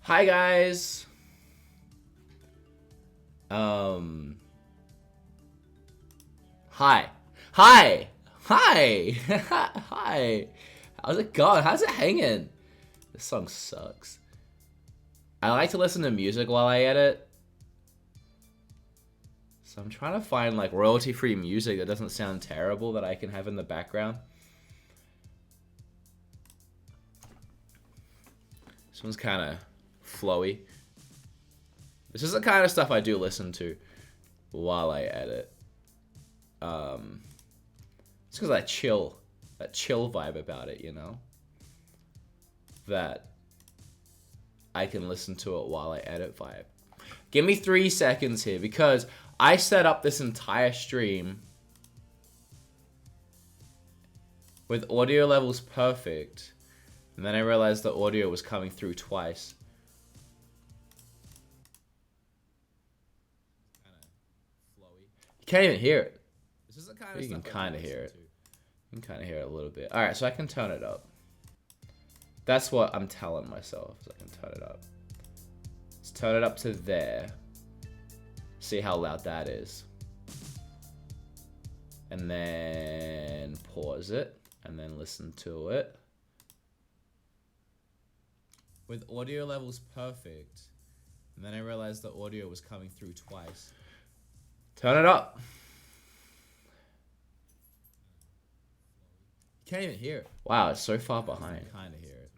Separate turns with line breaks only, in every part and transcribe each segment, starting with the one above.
Hi guys. Hi. Hi. Hi. Hi. How's it going? How's it hanging? This song sucks. I like to listen to music while I edit. So I'm trying to find like royalty-free music that doesn't sound terrible that I can have in the background. This one's kind of flowy. This is the kind of stuff I do listen to while I edit. It's because that chill vibe about it, you know? That I can listen to it while I edit vibe. Give me 3 seconds here because I set up this entire stream with audio levels perfect, and then I realized the audio was coming through twice. You can't even hear it. This is the kind of you can kind of hear it. You can kind of hear it a little bit. All right, so I can turn it up. That's what I'm telling myself. So I can turn it up. Let's turn it up to there. See how loud that is. And then pause it. And then listen to it. With audio levels perfect. And then I realized the audio was coming through twice. Turn it up. You can't even hear it. Wow, it's so far behind. You can kind of hear it.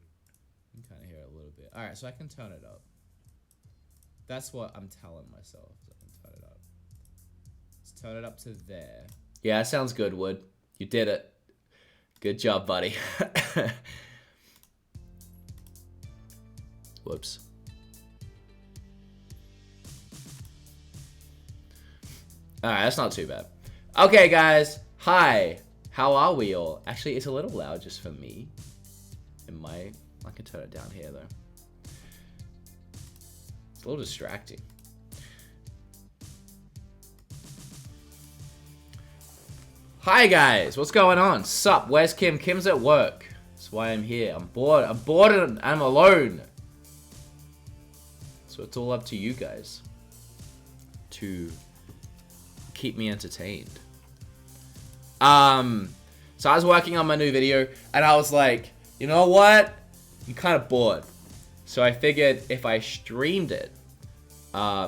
You can kind of hear it a little bit. Alright, so I can turn it up. That's what I'm telling myself. So I can turn it up. Let's turn it up to there. Yeah, that sounds good, Wood. You did it. Good job, buddy. Whoops. Alright, that's not too bad. Okay, guys. Hi. How are we all? Actually, it's a little loud just for me. I can turn it down here, though. It's a little distracting. Hi, guys. What's going on? Sup? Where's Kim? Kim's at work. That's why I'm here. I'm bored. I'm bored and I'm alone. So it's all up to you guys to keep me entertained. So I was working on my new video and I was like, you know what? I'm kind of bored. So I figured if I streamed it,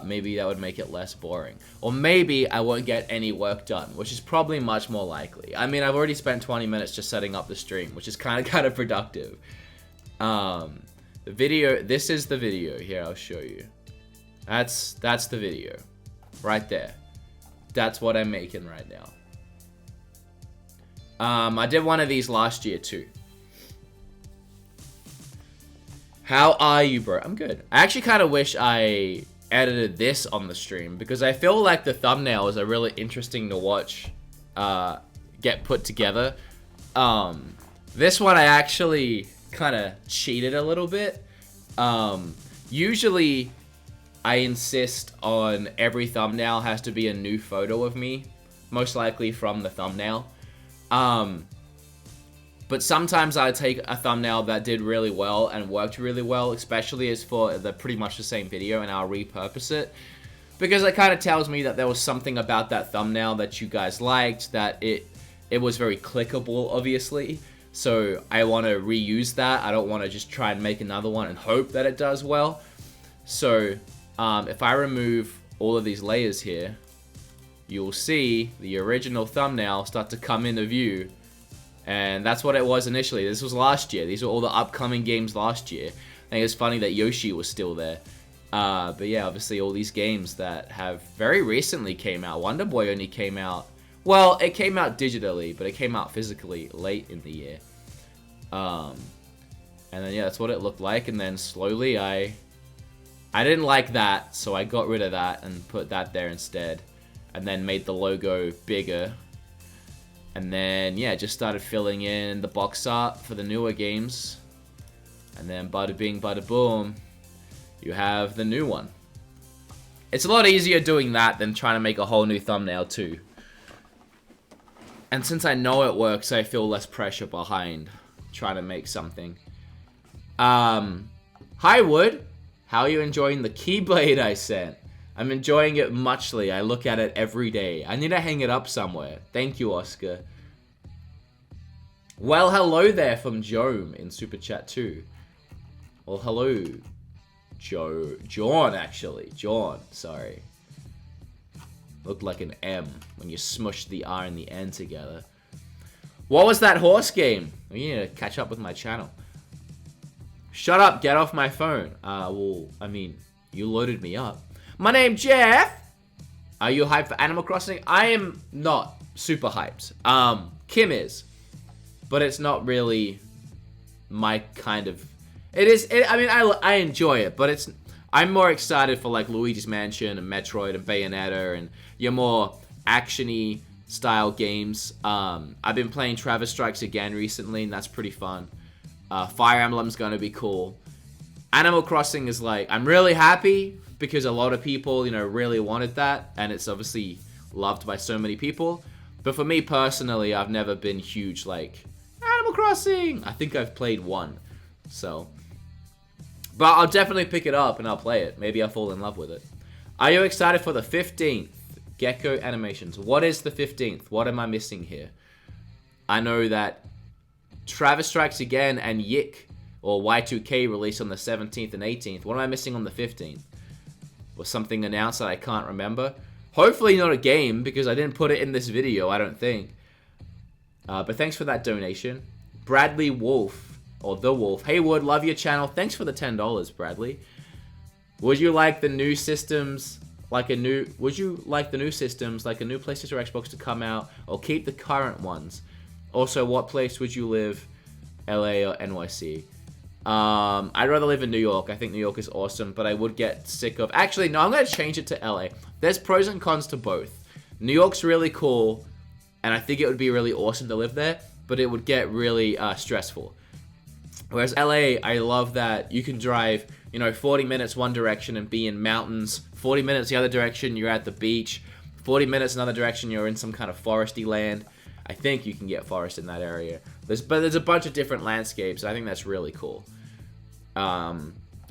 maybe that would make it less boring. Or maybe I won't get any work done, which is probably much more likely. I mean, I've already spent 20 minutes just setting up the stream, which is kind of productive. The video, this is the video. Here, I'll show you. That's the video. Right there. That's what I'm making right now. I did one of these last year too. How are you, bro? I'm good. I actually kind of wish I edited this on the stream because I feel like the thumbnails are really interesting to watch get put together. This one I actually kind of cheated a little bit. Usually I insist on every thumbnail has to be a new photo of me, most likely from the thumbnail. But sometimes I take a thumbnail that did really well and worked really well, especially as for the pretty much the same video, and I'll repurpose it. Because it kind of tells me that there was something about that thumbnail that you guys liked, that it was very clickable, obviously. So I want to reuse that. I don't want to just try and make another one and hope that it does well. So if I remove all of these layers here, you'll see the original thumbnail start to come into view. And that's what it was initially. This was last year. These were all the upcoming games last year. I think it's funny that Yoshi was still there. But yeah, obviously all these games that have very recently came out. Wonder Boy only came out... Well, it came out digitally, but it came out physically late in the year. And then yeah, that's what it looked like. And then slowly I didn't like that, so I got rid of that and put that there instead. And then made the logo bigger. And then, yeah, just started filling in the box art for the newer games. And then bada bing, bada boom, you have the new one. It's a lot easier doing that than trying to make a whole new thumbnail too. And since I know it works, I feel less pressure behind trying to make something. Hi, Wood. How are you enjoying the Keyblade I sent? I'm enjoying it muchly. I look at it every day. I need to hang it up somewhere. Thank you, Oscar. Well, hello there from Jome in Super Chat too. Well, hello, John, actually. John, sorry. Looked like an M when you smushed the R and the N together. What was that horse game? We need to catch up with my channel. Shut up, get off my phone. Well, I mean, you loaded me up. My name's Jeff. Are you hyped for Animal Crossing? I am not super hyped. Kim is. But it's not really my kind of... I mean, I enjoy it, but I'm more excited for like Luigi's Mansion and Metroid and Bayonetta and your more action-y style games. I've been playing Travis Strikes Again recently, and that's pretty fun. Fire Emblem's gonna be cool. Animal Crossing is like, I'm really happy because a lot of people, you know, really wanted that, and it's obviously loved by so many people. But for me personally, I've never been huge like Animal Crossing. I think I've played one, so. But I'll definitely pick it up and I'll play it. Maybe I'll fall in love with it. Are you excited for the 15th? Gecko Animations. What is the 15th? What am I missing here? I know that Travis Strikes Again and Yik, or Y2K, released on the 17th and 18th. What am I missing on the 15th? Was something announced that I can't remember? Hopefully not a game, because I didn't put it in this video, I don't think. But thanks for that donation. Bradley Wolf, or The Wolf. Hey Wood, love your channel. Thanks for the $10, Bradley. Would you like the new systems like a new PlayStation or Xbox to come out, or keep the current ones? Also, what place would you live? LA or NYC? I'd rather live in New York. I think New York is awesome, but I would get sick of... Actually, no, I'm going to change it to LA. There's pros and cons to both. New York's really cool, and I think it would be really awesome to live there, but it would get really stressful. Whereas LA, I love that you can drive, 40 minutes one direction and be in mountains. 40 minutes the other direction, you're at the beach. 40 minutes another direction, you're in some kind of foresty land. I think you can get forest in that area. There's a bunch of different landscapes. I think that's really cool.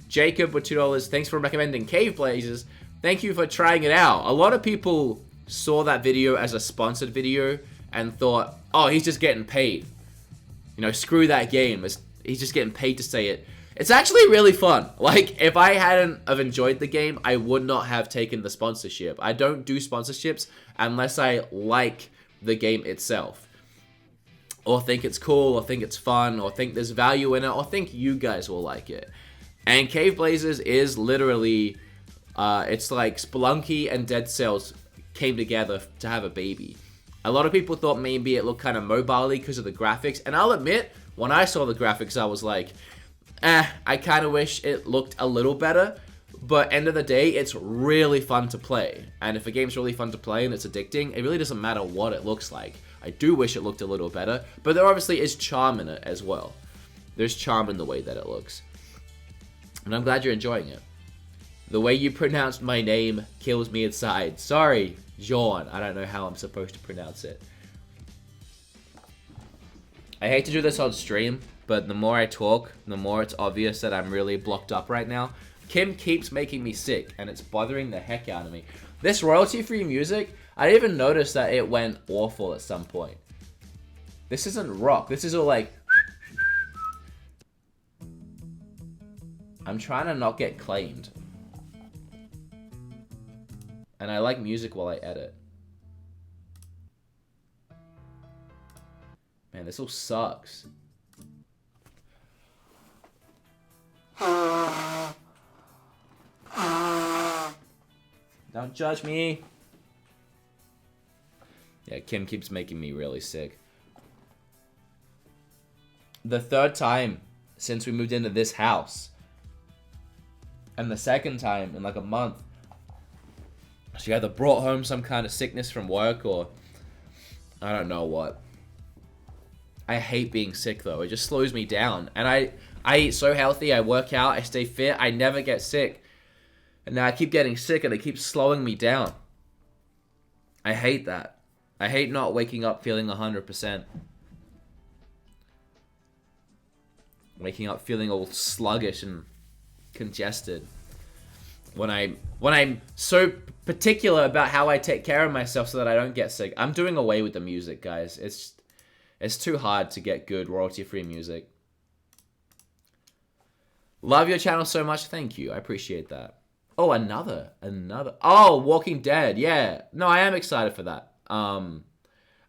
Jacob with $2. Thanks for recommending Cave Blazers. Thank you for trying it out. A lot of people saw that video as a sponsored video and thought, oh, he's just getting paid. Screw that game. He's just getting paid to say it. It's actually really fun. Like, if I hadn't have enjoyed the game, I would not have taken the sponsorship. I don't do sponsorships unless I like the game itself, or think it's cool, or think it's fun, or think there's value in it, or think you guys will like it. And Cave Blazers is literally, it's like Spelunky and Dead Cells came together to have a baby. A lot of people thought maybe it looked kind of mobile-y because of the graphics, and I'll admit, when I saw the graphics, I was like, I kind of wish it looked a little better. But end of the day, it's really fun to play. And if a game's really fun to play and it's addicting, it really doesn't matter what it looks like. I do wish it looked a little better, but there obviously is charm in it as well. There's charm in the way that it looks. And I'm glad you're enjoying it. The way you pronounced my name kills me inside. Sorry, John. I don't know how I'm supposed to pronounce it. I hate to do this on stream, but the more I talk, the more it's obvious that I'm really blocked up right now. Kim keeps making me sick, and it's bothering the heck out of me. This royalty-free music, I didn't even notice that it went awful at some point. This isn't rock. This is all like... I'm trying to not get claimed. And I like music while I edit. Man, this all sucks. Don't judge me. Yeah, Kim keeps making me really sick. The third time since we moved into this house. And the second time in like a month. She either brought home some kind of sickness from work or I don't know what. I hate being sick though. It just slows me down. And I eat so healthy. I work out. I stay fit. I never get sick. And now I keep getting sick and it keeps slowing me down. I hate that. I hate not waking up feeling 100%. Waking up feeling all sluggish and congested. when I'm so particular about how I take care of myself so that I don't get sick. I'm doing away with the music, guys. It's too hard to get good royalty-free music. Love your channel so much. Thank you. I appreciate that. Oh, another. Oh, Walking Dead. Yeah. No, I am excited for that. I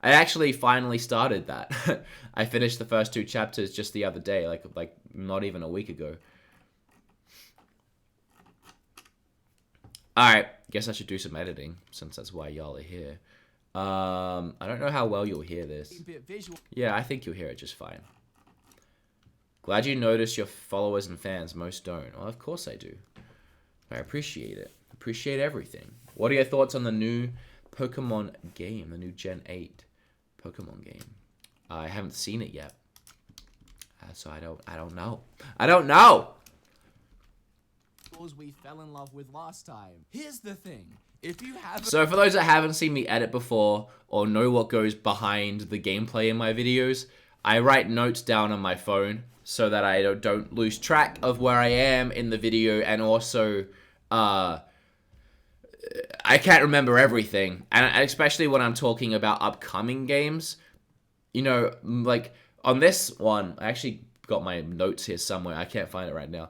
actually finally started that. I finished the first 2 chapters just the other day, like not even a week ago. Alright, guess I should do some editing, since that's why y'all are here. I don't know how well you'll hear this. Yeah, I think you'll hear it just fine. Glad you noticed your followers and fans. Most don't. Well, of course I do. I appreciate it. Appreciate everything. What are your thoughts on the new Pokemon game, the new Gen 8 Pokemon game? I haven't seen it yet, so I don't know. I don't know.
We fell in love with last time. Here's the thing: if you have,
so for those that haven't seen me edit before or know what goes behind the gameplay in my videos, I write notes down on my phone so that I don't lose track of where I am in the video, and also I can't remember everything, and especially when I'm talking about upcoming games. You know, like on this one, I actually got my notes here somewhere. I can't find it right now.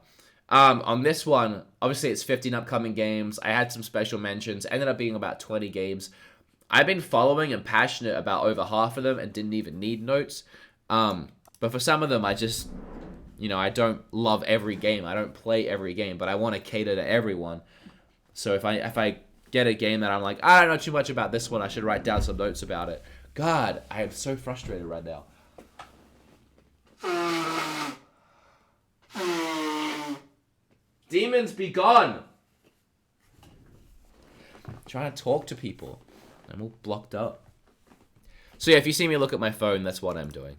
On this one, obviously it's 15 upcoming games. I had some special mentions. Ended up being about 20 games. I've been following and passionate about over half of them and didn't even need notes. But for some of them, I just, you know, I don't love every game. I don't play every game, but I want to cater to everyone. So if I get a game that I'm like, I don't know too much about this one, I should write down some notes about it. God, I am so frustrated right now. Demons, be gone! I'm trying to talk to people. I'm all blocked up. So yeah, if you see me look at my phone, that's what I'm doing.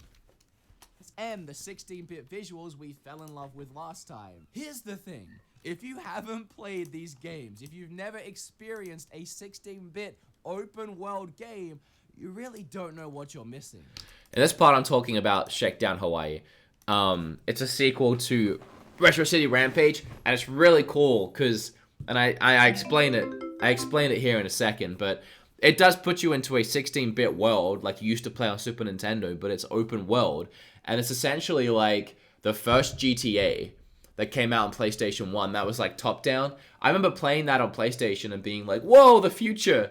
And the 16-bit visuals we fell in love with last time. Here's the thing: if you haven't played these games, if you've never experienced a 16-bit open world game, you really don't know what you're missing.
In this part, I'm talking about Shakedown Hawaii. It's a sequel to Retro City Rampage, and it's really cool because, and I explain it here in a second, but it does put you into a 16-bit world like you used to play on Super Nintendo, but it's open world, and it's essentially like the first GTA that came out on PlayStation 1 that was like top down. I remember playing that on PlayStation and being like, whoa, the future.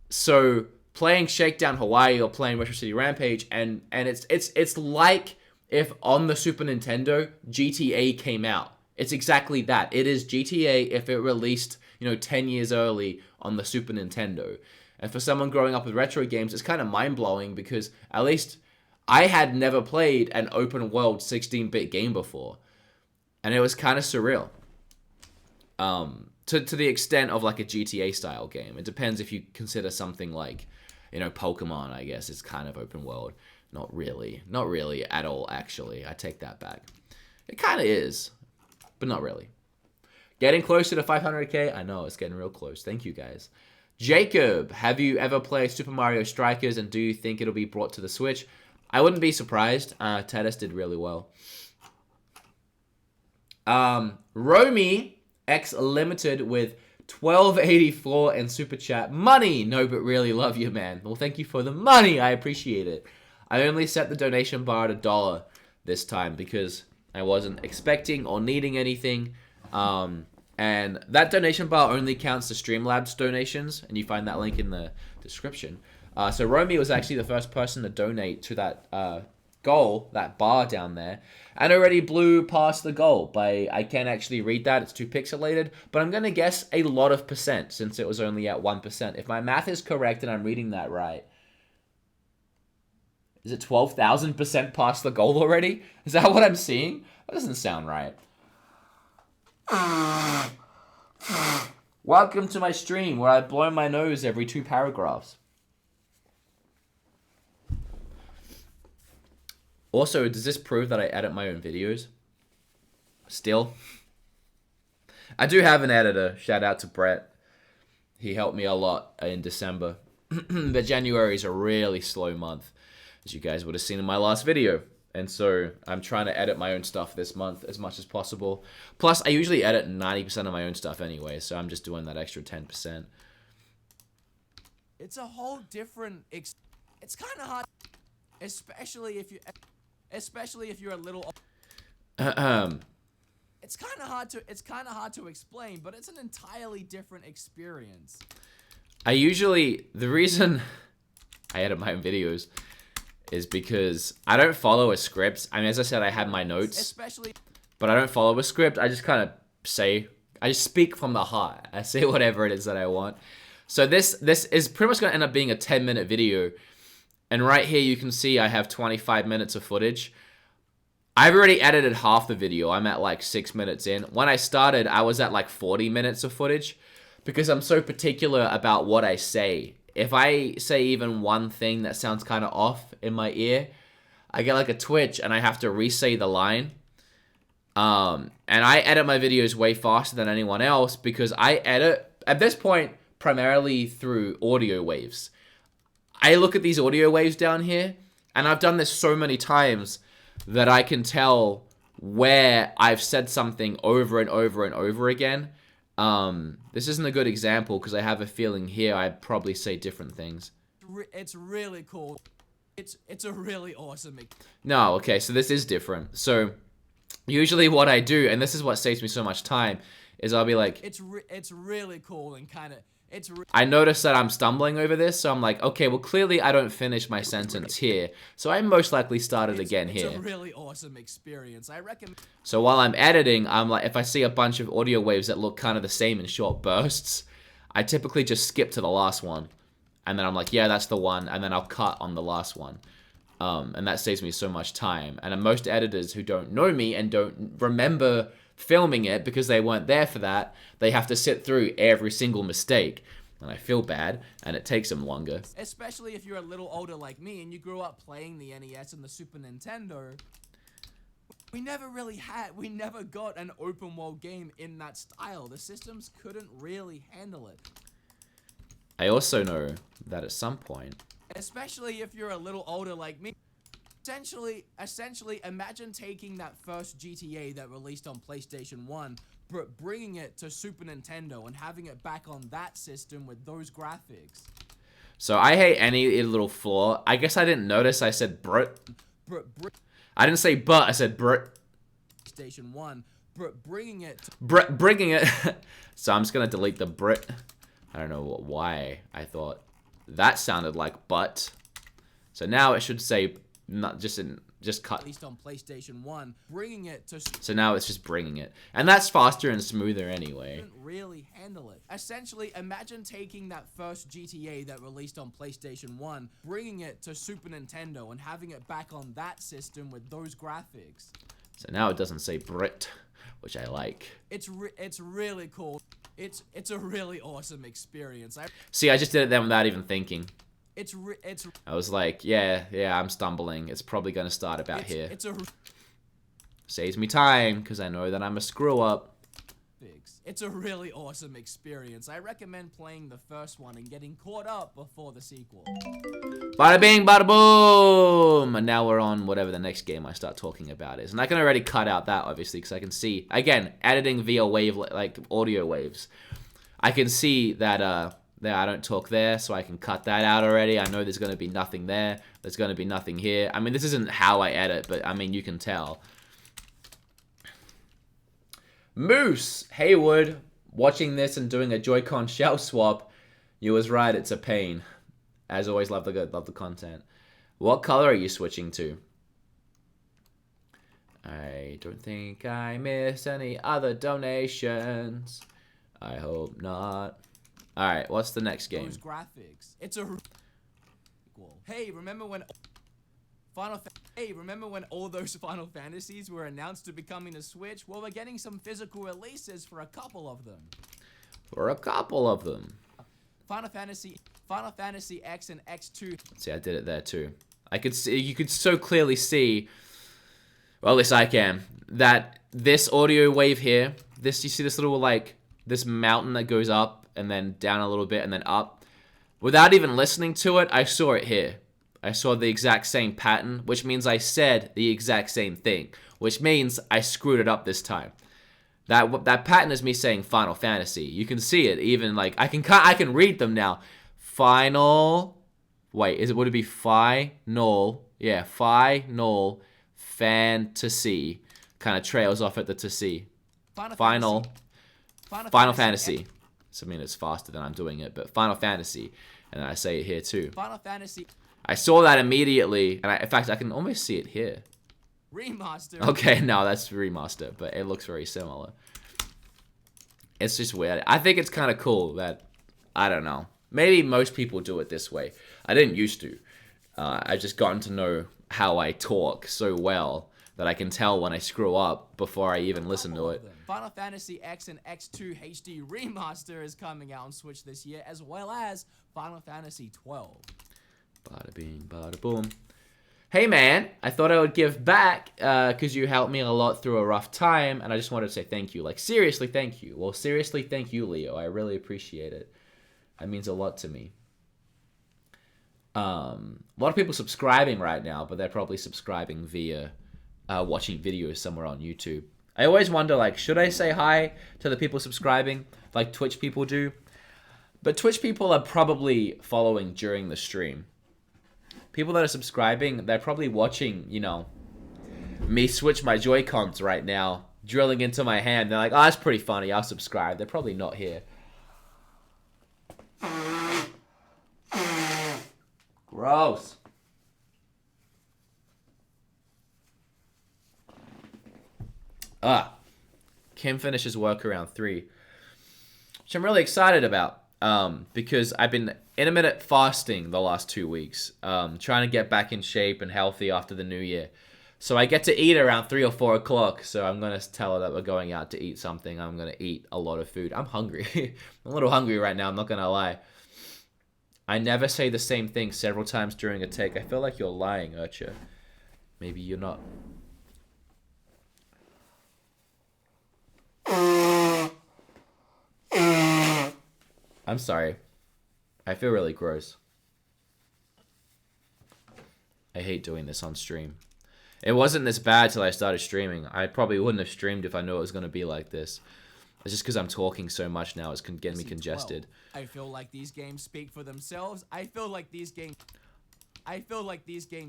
So playing Shakedown Hawaii or playing Retro City Rampage, and it's like if on the Super Nintendo, GTA came out. It's exactly that. It is GTA if it released, 10 years early on the Super Nintendo. And for someone growing up with retro games, it's kind of mind-blowing because at least I had never played an open-world 16-bit game before. And it was kind of surreal. To the extent of like a GTA-style game. It depends if you consider something like, Pokemon, I guess. It's kind of open-world. Not really at all, actually. I take that back. It kind of is, but not really. Getting closer to 500k? I know, it's getting real close. Thank you, guys. Jacob, have you ever played Super Mario Strikers, and do you think it'll be brought to the Switch? I wouldn't be surprised. Tedis did really well. Romy X Limited with 1284 and Super Chat. Money! No, but really love you, man. Well, thank you for the money. I appreciate it. I only set the donation bar at $1 this time because I wasn't expecting or needing anything. And that donation bar only counts the Streamlabs donations, and you find that link in the description. So Romy was actually the first person to donate to that goal, that bar down there, and already blew past the goal by, I can't actually read that, it's too pixelated, but I'm going to guess a lot of percent since it was only at 1%. If my math is correct and I'm reading that right, is it 12,000% past the goal already? Is that what I'm seeing? That doesn't sound right. Welcome to my stream where I blow my nose every 2 paragraphs. Also, does this prove that I edit my own videos? Still? I do have an editor. Shout out to Brett. He helped me a lot in December. But January is a really slow month, as you guys would have seen in my last video. And so I'm trying to edit my own stuff this month as much as possible. Plus, I usually edit 90% of my own stuff anyway, so I'm just doing that extra 10%.
It's a whole different. It's kind of hard, especially if you're a little. It's kind of hard to explain, but it's an entirely different experience.
The reason I edit my own videos is because I don't follow a script. I mean, as I said, I had my notes, but I don't follow a script. I just kind of I just speak from the heart. I say whatever it is that I want. So this is pretty much going to end up being a 10-minute video. And right here, you can see I have 25 minutes of footage. I've already edited half the video. I'm at like 6 minutes in. When I started, I was at like 40 minutes of footage because I'm so particular about what I say. If I say even one thing that sounds kind of off in my ear, I get like a twitch and I have to re-say the line. And I edit my videos way faster than anyone else because I edit, at this point, primarily through audio waves. I look at these audio waves down here, and I've done this so many times that I can tell where I've said something over and over and over again. This isn't a good example because I have a feeling here I'd probably say different things.
It's really cool. It's a really awesome.
No, okay, so this is different. So usually what I do, and this is what saves me so much time, is I'll be like,
it's really cool and kind of.
I notice that I'm stumbling over this, so I'm like, okay, well, clearly I don't finish my sentence here, so I most likely started again here.
It's a really awesome experience. I recommend.
So while I'm editing, I'm like, if I see a bunch of audio waves that look kind of the same in short bursts, I typically just skip to the last one, and then I'm like, yeah, that's the one, and then I'll cut on the last one. And that saves me so much time. And most editors who don't know me and don't remember filming it because they weren't there for that, they have to sit through every single mistake. And I feel bad, and it takes them longer.
Especially if you're a little older like me and you grew up playing the NES and the Super Nintendo. We never got an open world game in that style. The systems couldn't really handle it.
I also know that at some point,
especially if you're a little older like me, essentially, imagine taking that first GTA that released on PlayStation 1, but bringing it to Super Nintendo and having it back on that system with those graphics.
So I hate any little flaw. I guess I didn't notice I said Brit. I didn't say but, I said Brit.
PlayStation 1, but bringing it to
bringing it. So I'm just going to delete the Brit. I don't know why I thought that sounded like but. So now it should say not just cut.
At least on PlayStation 1, bringing it to.
So now it's just bringing it, and that's faster and smoother anyway.
Couldn't really handle it. Essentially, imagine taking that first GTA that released on PlayStation 1, bringing it to Super Nintendo and having it back on that system with those graphics.
So now it doesn't say Brit, which I like.
It's really cool. It's a really awesome experience.
See, I just did it then without even thinking.
It's
I was like, yeah, I'm stumbling. It's probably going to start about here. Saves me time, because I know that I'm a screw-up.
It's a really awesome experience. I recommend playing the first one and getting caught up before the sequel.
Bada bing, bada boom! And now we're on whatever the next game I start talking about is. And I can already cut out that, obviously, because I can see, again, editing via wave, like audio waves. I can see that, there, I don't talk there, so I can cut that out already. I know there's going to be nothing there. There's going to be nothing here. I mean, this isn't how I edit, but, I mean, you can tell. Moose Haywood, watching this and doing a Joy-Con shell swap. You was right, it's a pain. As always, love the content. What color are you switching to? I don't think I missed any other donations. I hope not. Alright, what's the next game?
Those graphics. It's a. Hey, remember when all those Final Fantasies were announced to be coming to Switch? Well, we're getting some physical releases for a couple of them. Final Fantasy X and X2.
See, I did it there too. I could see, you could so clearly see, well, at least I can, that this audio wave here, you see this little, like, this mountain that goes up and then down a little bit and then up. Without even listening to it, I saw it here. I saw the exact same pattern, which means I said the exact same thing, which means I screwed it up this time. That pattern is me saying Final Fantasy. You can see it even like I can read them now. Would it be Final? Yeah, Final Fantasy. Kind of trails off at the to see. Final Fantasy. So I mean it's faster than I'm doing it, but Final Fantasy, and I say it here too.
Final Fantasy.
I saw that immediately, and in fact I can almost see it here.
Remaster.
Okay, no, that's remaster, but it looks very similar. It's just weird. I think it's kind of cool that, I don't know, maybe most people do it this way. I didn't used to. I've just gotten to know how I talk so well that I can tell when I screw up before I even listen to it.
Final Fantasy X and X2 HD Remaster is coming out on Switch this year, as well as Final Fantasy 12.
Bada bing, bada boom. Hey man, I thought I would give back because you helped me a lot through a rough time, and I just wanted to say thank you. Like, seriously, thank you. Well, seriously, thank you, Leo. I really appreciate it. That means a lot to me. A lot of people subscribing right now, but they're probably subscribing via watching videos somewhere on YouTube. I always wonder, like, should I say hi to the people subscribing like Twitch people do? But Twitch people are probably following during the stream. People that are subscribing, they're probably watching, you know, me switch my Joy-Cons right now, drilling into my hand. They're like, oh, that's pretty funny, I'll subscribe. They're probably not here. Gross. Kim finishes work around 3, which I'm really excited about. Because I've been intermittent fasting the last 2 weeks, trying to get back in shape and healthy after the new year. So I get to eat around 3 or 4 o'clock, so I'm going to tell her that we're going out to eat something. I'm going to eat a lot of food. I'm hungry. I'm a little hungry right now, I'm not going to lie. I never say the same thing several times during a take. I feel like you're lying, Urcha. Maybe you're not. I'm sorry. I feel really gross. I hate doing this on stream. It wasn't this bad till I started streaming. I probably wouldn't have streamed if I knew it was going to be like this. It's just because I'm talking so much now. It's getting me congested.
I feel like these games speak for themselves. I feel like these games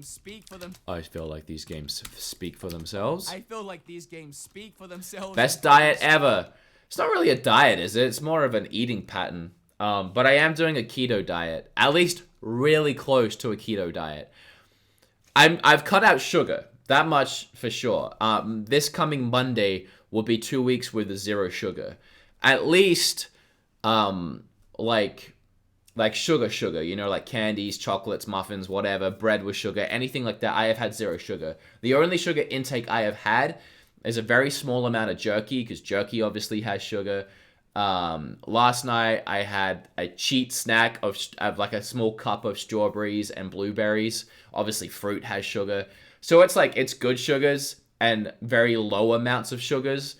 speak for them.
I feel like these games speak for themselves.
I feel like these games speak for themselves.
Best diet ever. It's not really a diet, is it? It's more of an eating pattern. But I am doing a keto diet, at least really close to a keto diet. I've cut out sugar, that much for sure. This coming Monday will be 2 weeks with 0 sugar. At least, like sugar, you know, like candies, chocolates, muffins, whatever, bread with sugar, anything like that. I have had 0 sugar. The only sugar intake I have had is a very small amount of jerky, because jerky obviously has sugar. Last night I had a cheat snack of like a small cup of strawberries and blueberries. Obviously fruit has sugar. So it's like, it's good sugars and very low amounts of sugars.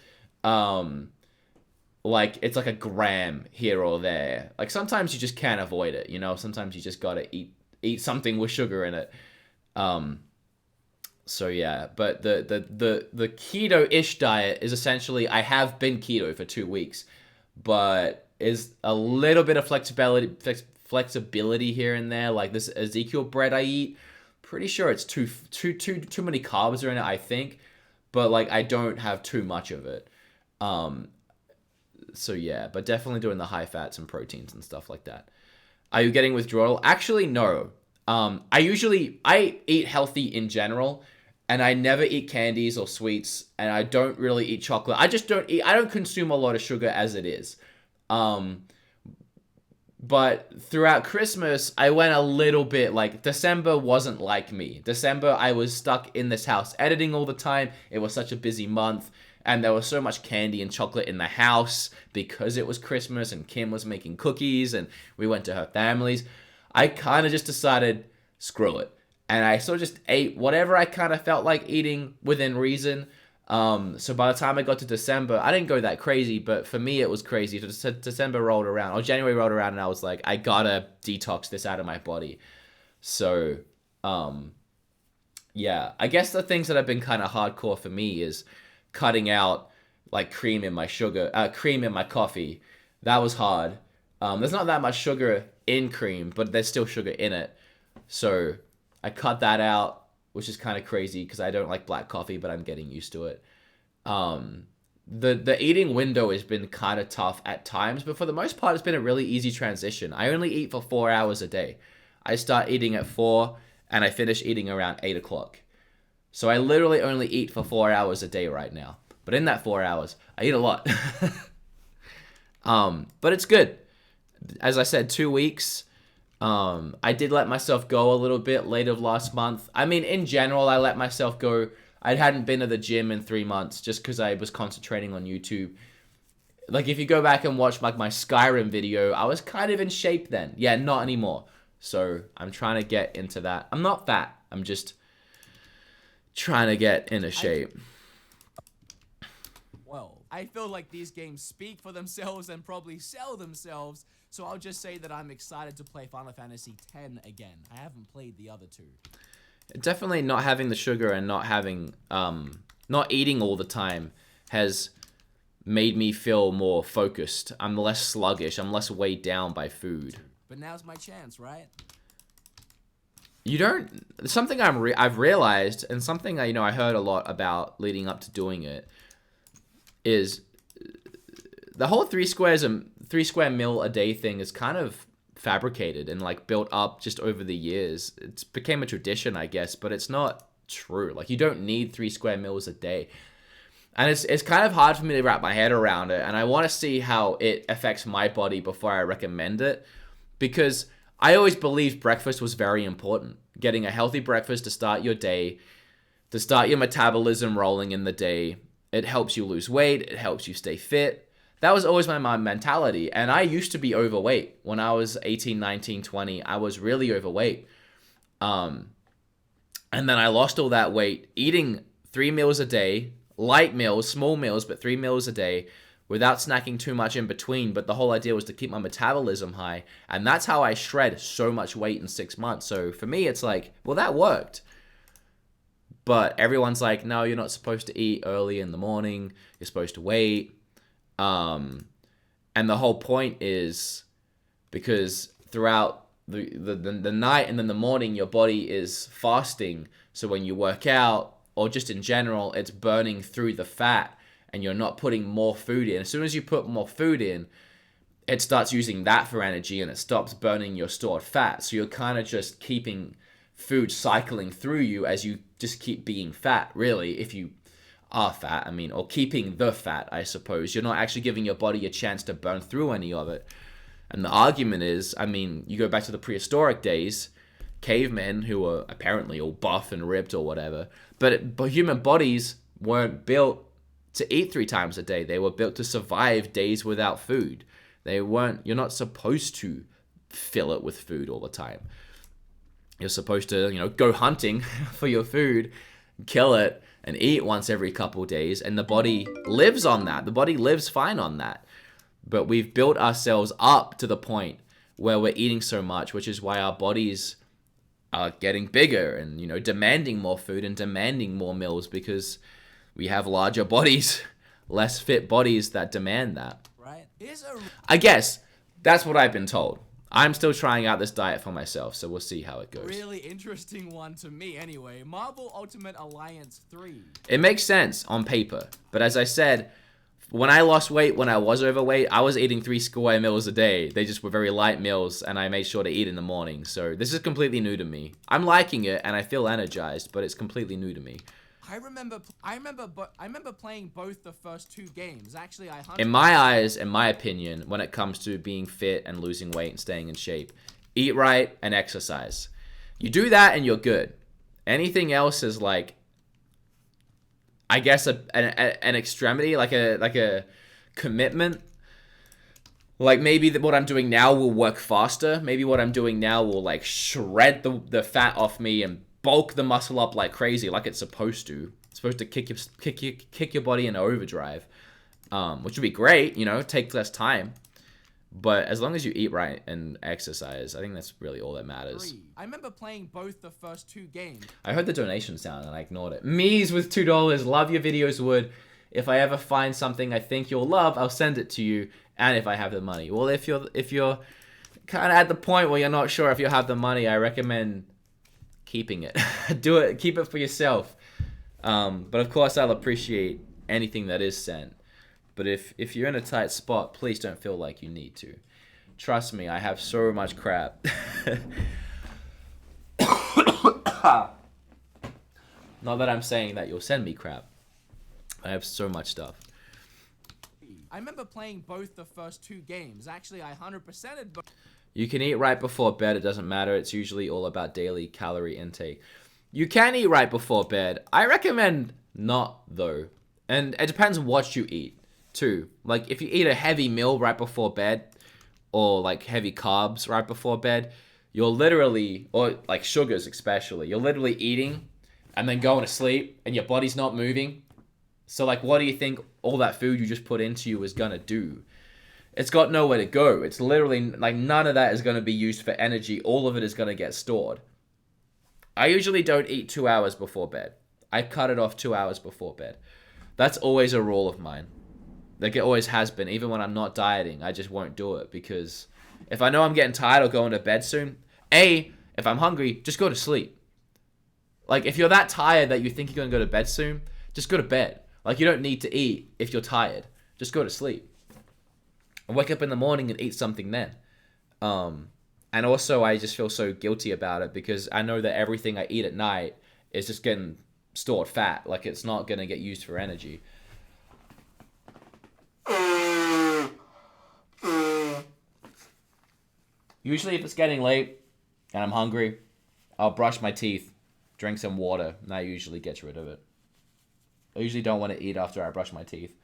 Like it's like a gram here or there. Like sometimes you just can't avoid it, you know? Sometimes you just gotta eat something with sugar in it. So yeah, but the keto-ish diet is essentially, I have been keto for 2 weeks, but is a little bit of flexibility here and there. Like this Ezekiel bread I eat, pretty sure it's too many carbs are in it, I think, but like I don't have too much of it. So yeah, but definitely doing the high fats and proteins and stuff like that. Are you getting withdrawal? Actually, no. I eat healthy in general, and I never eat candies or sweets, and I don't really eat chocolate. I don't consume a lot of sugar as it is. But throughout Christmas, I went a little bit, like, December wasn't like me. December, I was stuck in this house editing all the time. It was such a busy month, and there was so much candy and chocolate in the house because it was Christmas, and Kim was making cookies, and we went to her family's. I kind of just decided, screw it. And I sort of just ate whatever I kind of felt like eating within reason. So by the time I got to December, I didn't go that crazy, but for me it was crazy. December rolled around, or January rolled around, and I was like, I gotta detox this out of my body. So Yeah, I guess the things that have been kind of hardcore for me is cutting out like cream in my cream in my coffee. That was hard. There's not that much sugar in cream, but there's still sugar in it. So I cut that out, which is kind of crazy because I don't like black coffee, but I'm getting used to it. The eating window has been kind of tough at times, but for the most part, it's been a really easy transition. I only eat for 4 hours a day. I start eating at 4 and I finish eating around 8 o'clock. So I literally only eat for 4 hours a day right now. But in that 4 hours, I eat a lot. But it's good. As I said, 2 weeks. I did let myself go a little bit late of last month. I mean, in general, I let myself go. I hadn't been to the gym in 3 months just because I was concentrating on YouTube. Like, if you go back and watch like my Skyrim video, I was kind of in shape then. Yeah, not anymore. So I'm trying to get into that. I'm not fat. I'm just trying to get into shape.
Well, I feel like these games speak for themselves and probably sell themselves, so I'll just say that I'm excited to play Final Fantasy X again. I haven't played the other two.
Definitely not having the sugar and not having, not eating all the time has made me feel more focused. I'm less sluggish. I'm less weighed down by food.
But now's my chance, right?
You don't. Something I've realized, and something I heard a lot about leading up to doing it, is the whole 3 square meal a day thing is kind of fabricated and like built up just over the years. It's became a tradition, I guess, but it's not true. Like, you don't need 3 square meals a day. And it's kind of hard for me to wrap my head around it, and I want to see how it affects my body before I recommend it, because I always believed breakfast was very important. Getting a healthy breakfast to start your day, to start your metabolism rolling in the day. It helps you lose weight. It helps you stay fit. That was always my mentality. And I used to be overweight. When I was 18, 19, 20, I was really overweight. And then I lost all that weight eating 3 meals a day, light meals, small meals, but 3 meals a day, without snacking too much in between. But the whole idea was to keep my metabolism high. And that's how I shred so much weight in 6 months. So for me, it's like, well, that worked. But everyone's like, no, you're not supposed to eat early in the morning. You're supposed to wait. And the whole point is because throughout the night and then the morning, your body is fasting. So when you work out, or just in general, it's burning through the fat and you're not putting more food in. As soon as you put more food in, it starts using that for energy and it stops burning your stored fat. So you're kind of just keeping food cycling through you as you just keep being fat, really, if you are fat, I mean, or keeping the fat, I suppose. You're not actually giving your body a chance to burn through any of it. And the argument is, I mean, you go back to the prehistoric days, cavemen who were apparently all buff and ripped or whatever, but human bodies weren't built to eat 3 times a day. They were built to survive days without food. You're not supposed to fill it with food all the time. You're supposed to, go hunting for your food, kill it, and eat once every couple days, and the body lives on that. The body lives fine on that. But we've built ourselves up to the point where we're eating so much, which is why our bodies are getting bigger and, demanding more food and demanding more meals, because we have larger bodies, less fit bodies that demand that.
Right?
I guess that's what I've been told. I'm still trying out this diet for myself, so we'll see how it goes.
Really interesting one to me anyway. Marvel Ultimate Alliance 3.
It makes sense on paper, but as I said, when I lost weight, when I was overweight, I was eating 3 square meals a day. They just were very light meals, and I made sure to eat in the morning. So this is completely new to me. I'm liking it, and I feel energized, but it's completely new to me.
I remember playing both the first 2 games. Actually,
in my eyes, in my opinion, when it comes to being fit and losing weight and staying in shape, eat right and exercise. You do that and you're good. Anything else is like, I guess, an extremity, like a commitment. Like maybe what I'm doing now will work faster. Maybe what I'm doing now will like shred the fat off me and bulk the muscle up like crazy, like it's supposed to. It's supposed to kick your body into overdrive, which would be great, take less time. But as long as you eat right and exercise, I think that's really all that matters.
I remember playing both the first 2 games.
I heard the donation sound and I ignored it. Mies with $2. Love your videos, Wood. If I ever find something I think you'll love, I'll send it to you. And if I have the money. Well, if you're kind of at the point where you're not sure if you have the money, I recommend keeping it. Do it. Keep it for yourself. But of course, I'll appreciate anything that is sent. But if you're in a tight spot, please don't feel like you need to. Trust me, I have so much crap. Not that I'm saying that you'll send me crap. I have so much stuff.
I remember playing both the first 2 games. Actually, I 100%ed both.
You can eat right before bed. It doesn't matter. It's usually all about daily calorie intake. You can eat right before bed. I recommend not, though. And it depends on what you eat, too. Like, if you eat a heavy meal right before bed, or, like, heavy carbs right before bed, you're literally, or, like, sugars especially, you're literally eating and then going to sleep, and your body's not moving. So, like, what do you think all that food you just put into you is gonna do? It's got nowhere to go. It's literally, like, none of that is gonna be used for energy. All of it is gonna get stored. I usually don't eat 2 hours before bed. I cut it off 2 hours before bed. That's always a rule of mine. Like, it always has been. Even when I'm not dieting, I just won't do it. Because if I know I'm getting tired or going to bed soon, if I'm hungry, just go to sleep. Like, if you're that tired that you think you're going to go to bed soon, just go to bed. Like, you don't need to eat if you're tired. Just go to sleep. And wake up in the morning and eat something then. And also, I just feel so guilty about it because I know that everything I eat at night is just getting stored fat. Like, it's not going to get used for energy. Usually, if it's getting late and I'm hungry, I'll brush my teeth, drink some water, and that usually gets rid of it. I usually don't want to eat after I brush my teeth.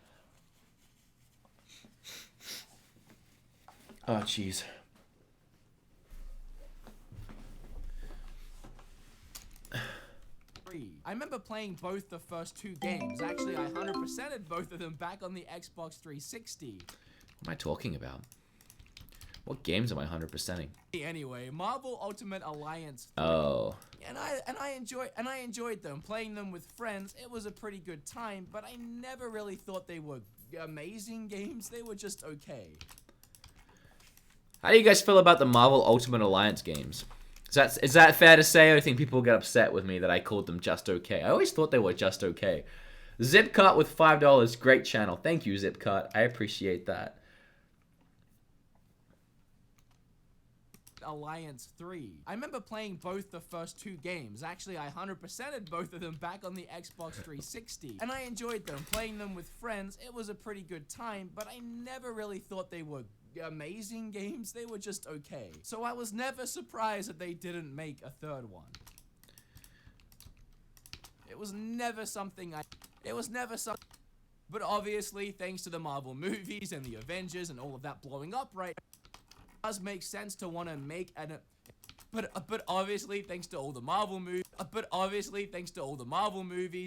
Oh, jeez.
I remember playing both the first 2 games. Actually, I 100%ed both of them back on the Xbox 360.
What am I talking about? What games am I 100%ing?
Anyway, Marvel Ultimate Alliance 3.
Oh.
And I enjoyed them. Playing them with friends, it was a pretty good time, but I never really thought they were amazing games. They were just okay.
How do you guys feel about the Marvel Ultimate Alliance games? Is that fair to say? Or do you think people get upset with me that I called them just okay? I always thought they were just okay. Zipcut with $5. Great channel. Thank you, Zipcut. I appreciate that.
Alliance 3. I remember playing both the first 2 games. Actually, I 100%ed both of them back on the Xbox 360. And I enjoyed them. Playing them with friends, it was a pretty good time, but I never really thought they were amazing games. They were just okay. So I was never surprised that they didn't make a 3rd one. It was never something But obviously, thanks to the Marvel movies and the Avengers and all of that blowing up right now, it does make sense to want to make an... But obviously, thanks to all the Marvel movies...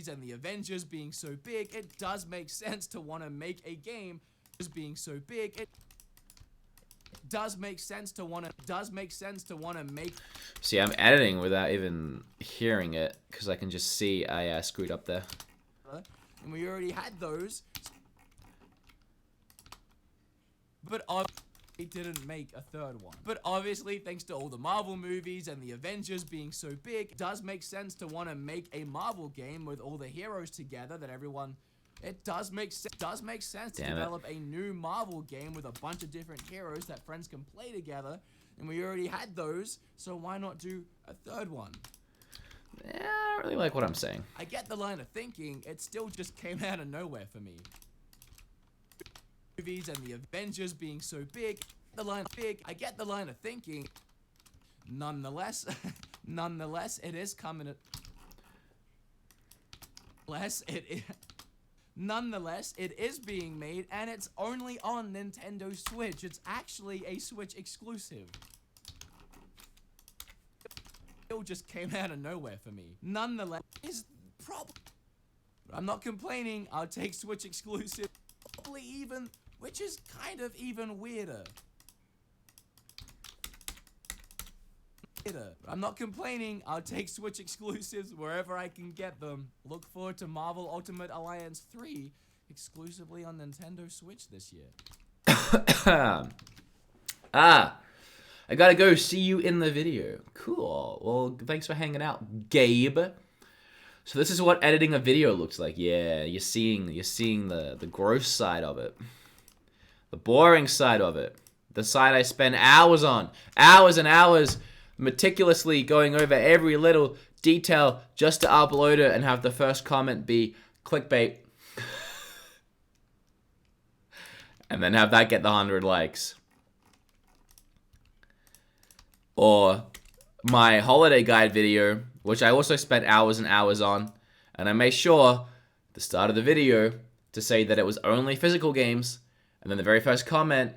and the Avengers being so big, it does make sense to want to make a game being so big. It does make sense to want to make...
See, I'm editing without even hearing it because I can just see I screwed up there.
And we already had those. But they didn't make a 3rd one. But obviously, thanks to all the Marvel movies and the Avengers being so big, it does make sense to want to make a Marvel game with all the heroes together that everyone... It does make sense to develop a new Marvel game with a bunch of different heroes that friends can play together. And we already had those, so why not do a 3rd one?
Yeah, I don't really like what I'm saying.
I get the line of thinking, it still just came out of nowhere for me. Movies and the Avengers being so big, I get the line of thinking. Nonetheless, it is coming. Nonetheless, it is being made, and it's only on Nintendo Switch. It's actually a Switch exclusive. It just came out of nowhere for me. Nonetheless, is problem. I'm not complaining. I'll take Switch exclusive. Probably even, which is kind of even weirder. I'm not complaining. I'll take Switch exclusives wherever I can get them. Look forward to Marvel Ultimate Alliance 3 exclusively on Nintendo Switch this year.
I gotta go. See you in the video. Cool. Well, thanks for hanging out, Gabe. So this is what editing a video looks like. Yeah, you're seeing the gross side of it. The boring side of it. The side I spend hours on. Hours and hours meticulously going over every little detail just to upload it and have the first comment be clickbait. And then have that get the 100 likes. Or my holiday guide video, which I also spent hours and hours on. And I made sure at the start of the video to say that it was only physical games. And then the very first comment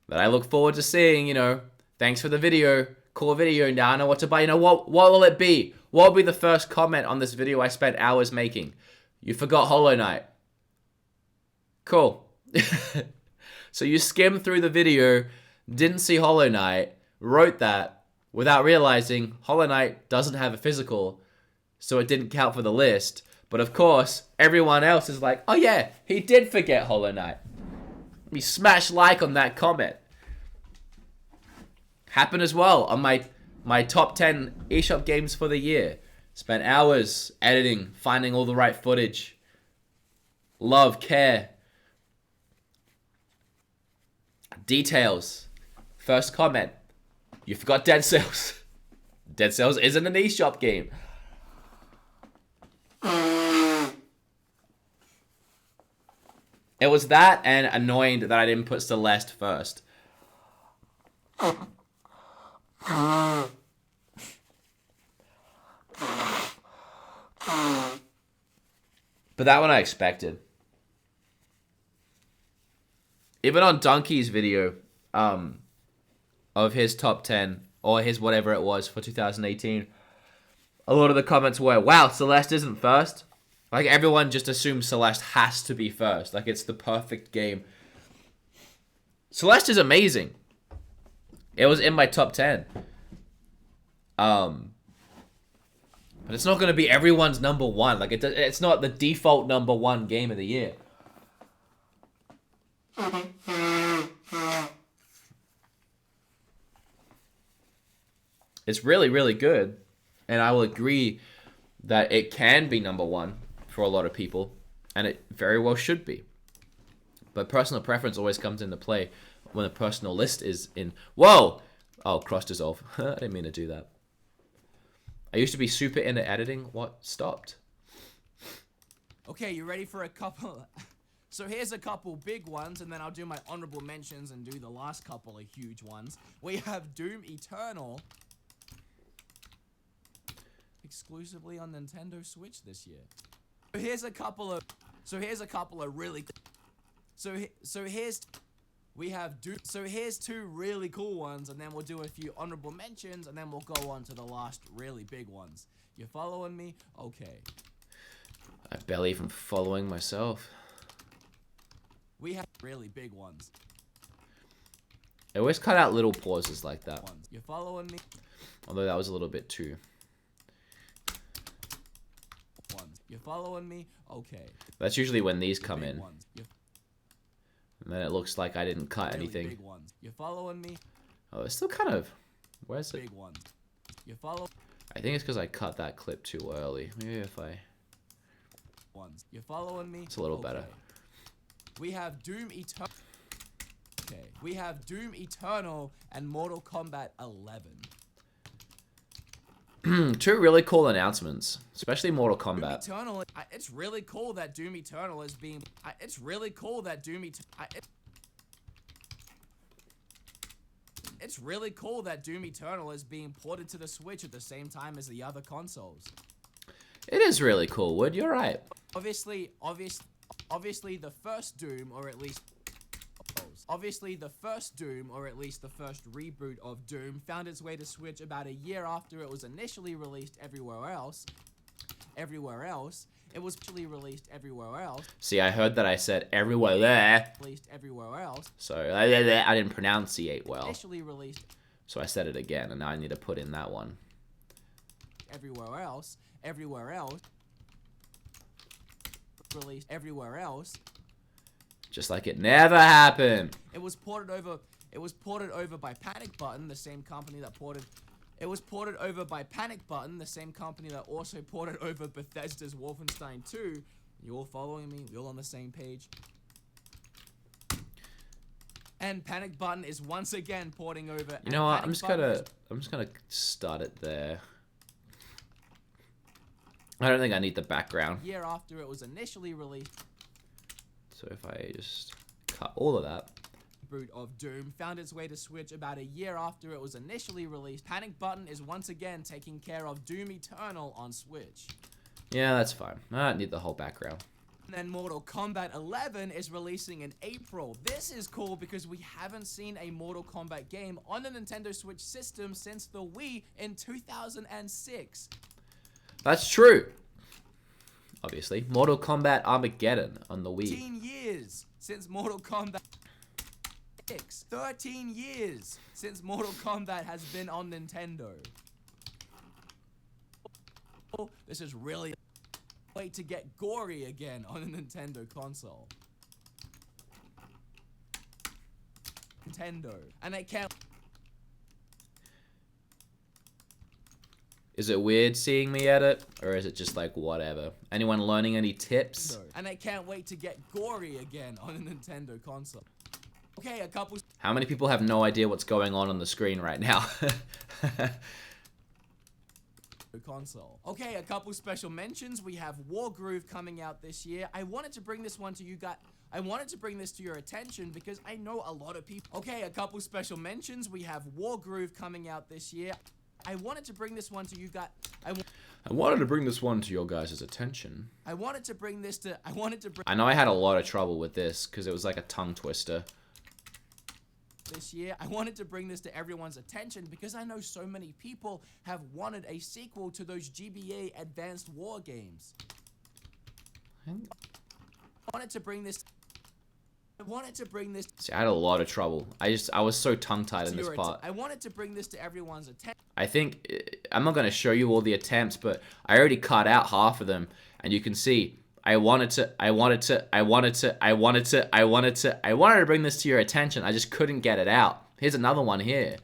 that I look forward to seeing, you know, thanks for the video, cool video, now I know what to buy. You know, what will it be? What will be the first comment on this video I spent hours making? You forgot Hollow Knight. Cool. So you skimmed through the video, didn't see Hollow Knight, wrote that without realizing Hollow Knight doesn't have a physical, so it didn't count for the list. But of course, everyone else is like, oh yeah, he did forget Hollow Knight. Let me smash like on that comment. Happened as well on my top 10 eShop games for the year. Spent hours editing, finding all the right footage. Love, care. Details. First comment. You forgot Dead Cells. Dead Cells isn't an eShop game. It was that and annoyed that I didn't put Celeste first. But that one I expected. Even on Donkey's video of his top 10, or his whatever it was for 2018, a lot of the comments were, wow, Celeste isn't first. Like, everyone just assumes Celeste has to be first. Like, it's the perfect game. Celeste is amazing. It was in my top 10. But it's not going to be everyone's number one. Like, it's not the default number one game of the year. It's really, really good. And I will agree that it can be number one for a lot of people. And it very well should be. But personal preference always comes into play when a personal list is in... Whoa! Oh, cross dissolve. I didn't mean to do that. I used to be super into editing. What? Stopped.
Okay, you ready for a couple... So here's a couple big ones, and then I'll do my honorable mentions and do the last couple of huge ones. We have Doom Eternal exclusively on Nintendo Switch this year. Here's a couple of really... here's two really cool ones, and then we'll do a few honorable mentions, and then we'll go on to the last really big ones. You following me? Okay.
I'm barely even following myself.
We have really big ones.
I always cut out little pauses like that.
You following me?
Although that was a little bit too.
You following me? Okay.
That's usually when these come in.
And
then it looks like I didn't cut anything.
Big ones. You following me?
Oh, it's still kind of... Where's it?
Big ones. You follow?
I think it's because I cut that clip too early. Maybe if I...
You following me?
It's a little better.
We have Doom Eternal. Okay. We have Doom Eternal and Mortal Kombat 11.
Two really cool announcements, especially Mortal Kombat.
Doom Eternal. It's really cool that Doom Eternal is being. It's really cool that Doom Eternal. It's really cool that Doom Eternal is being ported to the Switch at the same time as the other consoles.
It is really cool, Wood. You're right.
Obviously, the first Doom, or at least... Obviously, the first Doom, or at least the first reboot of Doom, found its way to Switch about a year after it was initially released everywhere else. It was actually released everywhere else.
See, I heard that I said everywhere there.
Released everywhere else.
So, I didn't pronunciate well.
Initially released.
So I said it again, and now I need to put in that one.
Everywhere else, released everywhere else.
Just like it never happened.
It was ported over by Panic Button, the same company that ported. It was ported over by Panic Button, the same company that also ported over Bethesda's Wolfenstein 2. You all following me? We all on the same page? And Panic Button is once again porting over.
You know what? I'm just gonna start it there. I don't think I need the background.
Year after it was initially released.
So if I just cut all of that.
Reboot of Doom found its way to Switch about a year after it was initially released. Panic Button is once again taking care of Doom Eternal on Switch.
Yeah, that's fine. I don't need the whole background.
And then Mortal Kombat 11 is releasing in April. This is cool because we haven't seen a Mortal Kombat game on the Nintendo Switch system since the Wii in 2006.
That's true. Obviously. Mortal Kombat Armageddon on the Wii.
13 years since Mortal Kombat 6. 13 years since Mortal Kombat has been on Nintendo. This is really a way to get gory again on a Nintendo console. Nintendo. And I can't...
Is it weird seeing me edit? Or is it just like whatever? Anyone learning any tips?
And I can't wait to get gory again on a Nintendo console. Okay, a couple...
How many people have no idea what's going on the screen right now?
Console. Okay, a couple special mentions. We have Wargroove coming out this year. I wanted to bring this one to you guys. I wanted to bring this to your attention because I know a lot of people. Okay, a couple special mentions. We have Wargroove coming out this year. I wanted to bring this one to you guys. I
wanted to bring this one to your guys' attention.
I
know I had a lot of trouble with this because it was like a tongue twister.
This year, I wanted to bring this to everyone's attention because I know so many people have wanted a sequel to those GBA Advanced War games. I wanted to bring this.
See, I had a lot of trouble. I was so tongue-tied in this part.
I wanted to bring this to everyone's attention.
I think I'm not going to show you all the attempts, but I already cut out half of them, and you can see. I wanted to bring this to your attention. I just couldn't get it out. Here's another one here.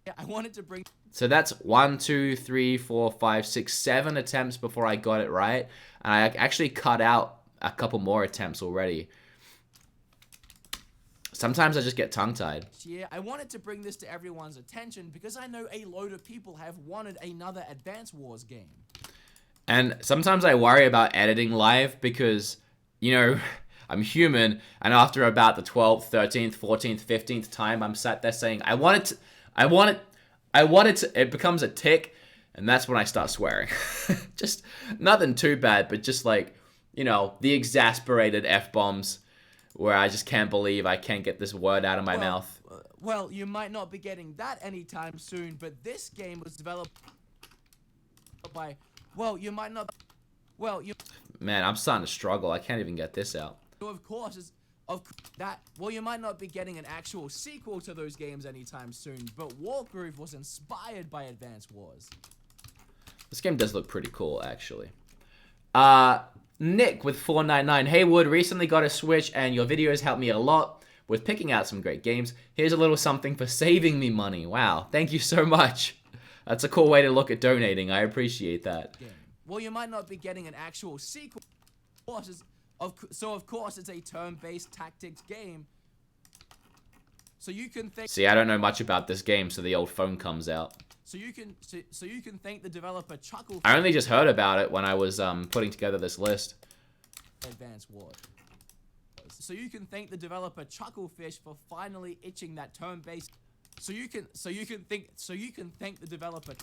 Yeah, I wanted to bring...
So that's 1, 2, 3, 4, 5, 6, 7 attempts before I got it right. And I actually cut out a couple more attempts already. Sometimes I just get tongue-tied.
Yeah, I wanted to bring this to everyone's attention because I know a load of people have wanted another Advance Wars game.
And sometimes I worry about editing live because, you know, I'm human, and after about the 12th, 13th, 14th, 15th time, I'm sat there saying, I want it to, it becomes a tick, and that's when I start swearing. Just nothing too bad, but just like, you know, the exasperated F-bombs where I just can't believe I can't get this word out of my mouth.
Well, you might not be getting that anytime soon, but this game was developed by... Well, you might not... Well, you...
Man, I'm starting to struggle. I can't even get this out.
Of course, well, you might not be getting an actual sequel to those games anytime soon, but Wargroove was inspired by Advance Wars.
This game does look pretty cool, actually. Nick with 499. Hey, Wood, recently got a Switch, and your videos helped me a lot with picking out some great games. Here's a little something for saving me money. Wow, thank you so much. That's a cool way to look at donating. I appreciate that.
Well, you might not be getting an actual sequel. Of course, it's a turn-based tactics game. So you can think.
See, I don't know much about this game, so the old phone comes out.
So you can thank the developer Chuckle.
I only just heard about it when I was putting together this list.
Advance Wars. So you can thank the developer Chucklefish for finally itching that turn-based. So you can thank the developer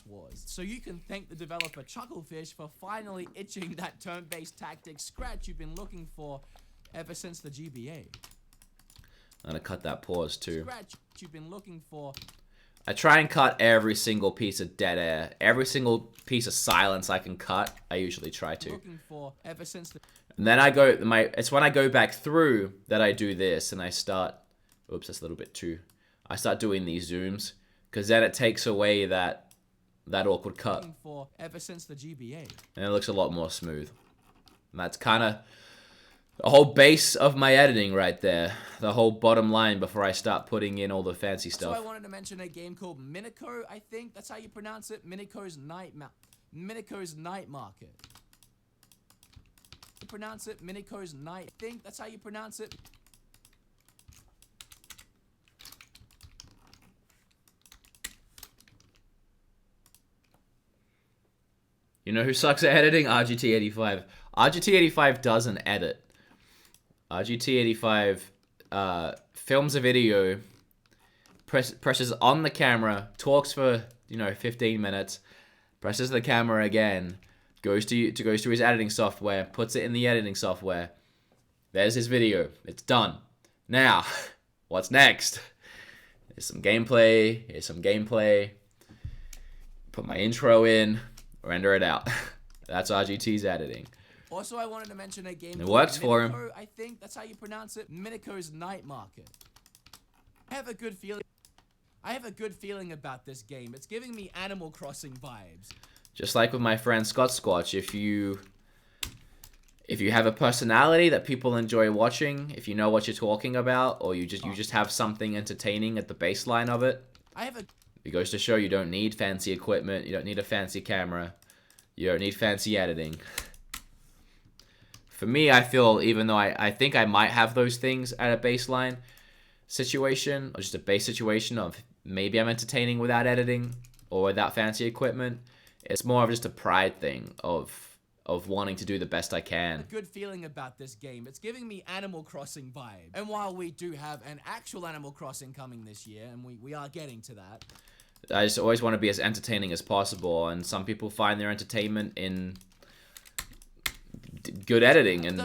Wars. So you can thank the developer Chucklefish for finally itching that turn-based tactics scratch you've been looking for ever since the GBA.
I'm gonna cut that pause too.
Scratch you've been looking for.
I try and cut every single piece of dead air, every single piece of silence I can cut. I usually try to.
Looking for ever since the.
And then I go it's when I go back through that I do this and I start. Oops, that's a little bit too. I start doing these zooms, because then it takes away that awkward cut.
For ever since the GBA.
And it looks a lot more smooth. And that's kind of the whole base of my editing right there. The whole bottom line before I start putting in all the fancy stuff.
So I wanted to mention a game called Minico, I think that's how you pronounce it. Minico's Night Market. You pronounce it Minico's Night. I think that's how you pronounce it.
You know who sucks at editing? RGT85. RGT85 doesn't edit. RGT85 films a video, presses on the camera, talks for 15 minutes, presses the camera again, goes to his editing software, puts it in the editing software. There's his video. It's done. Now, what's next? Here's some gameplay. Put my intro in. Render it out. That's RGT's editing.
Also, I wanted to mention a game.
It works for him.
I think that's how you pronounce it. Minico's Night Market. I have a good feeling about this game. It's giving me Animal Crossing vibes.
Just like with my friend Scott Squatch, if you have a personality that people enjoy watching, if you know what you're talking about, or you just have something entertaining at the baseline of it, it goes to show you don't need fancy equipment, you don't need a fancy camera, you don't need fancy editing. For me, I feel, even though I think I might have those things at a baseline situation, or just a base situation of maybe I'm entertaining without editing or without fancy equipment, it's more of just a pride thing of wanting to do the best I can.
A good feeling about this game. It's giving me Animal Crossing vibes. And while we do have an actual Animal Crossing coming this year, and we are getting to that,
I just always want to be as entertaining as possible, and some people find their entertainment in good editing and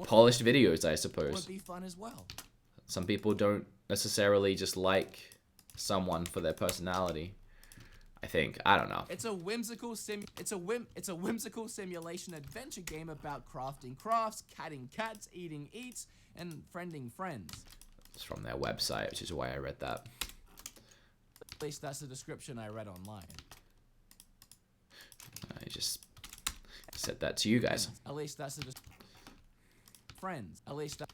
polished videos, I suppose.
Would be fun as well.
Some people don't necessarily just like someone for their personality. I think. I don't know.
It's a whimsical simulation adventure game about crafting crafts, catting cats, eating eats, and friending friends.
It's from their website, which is why I read that.
At least that's the description I read online.
I just said that to you guys.
At least that's the friends. At least that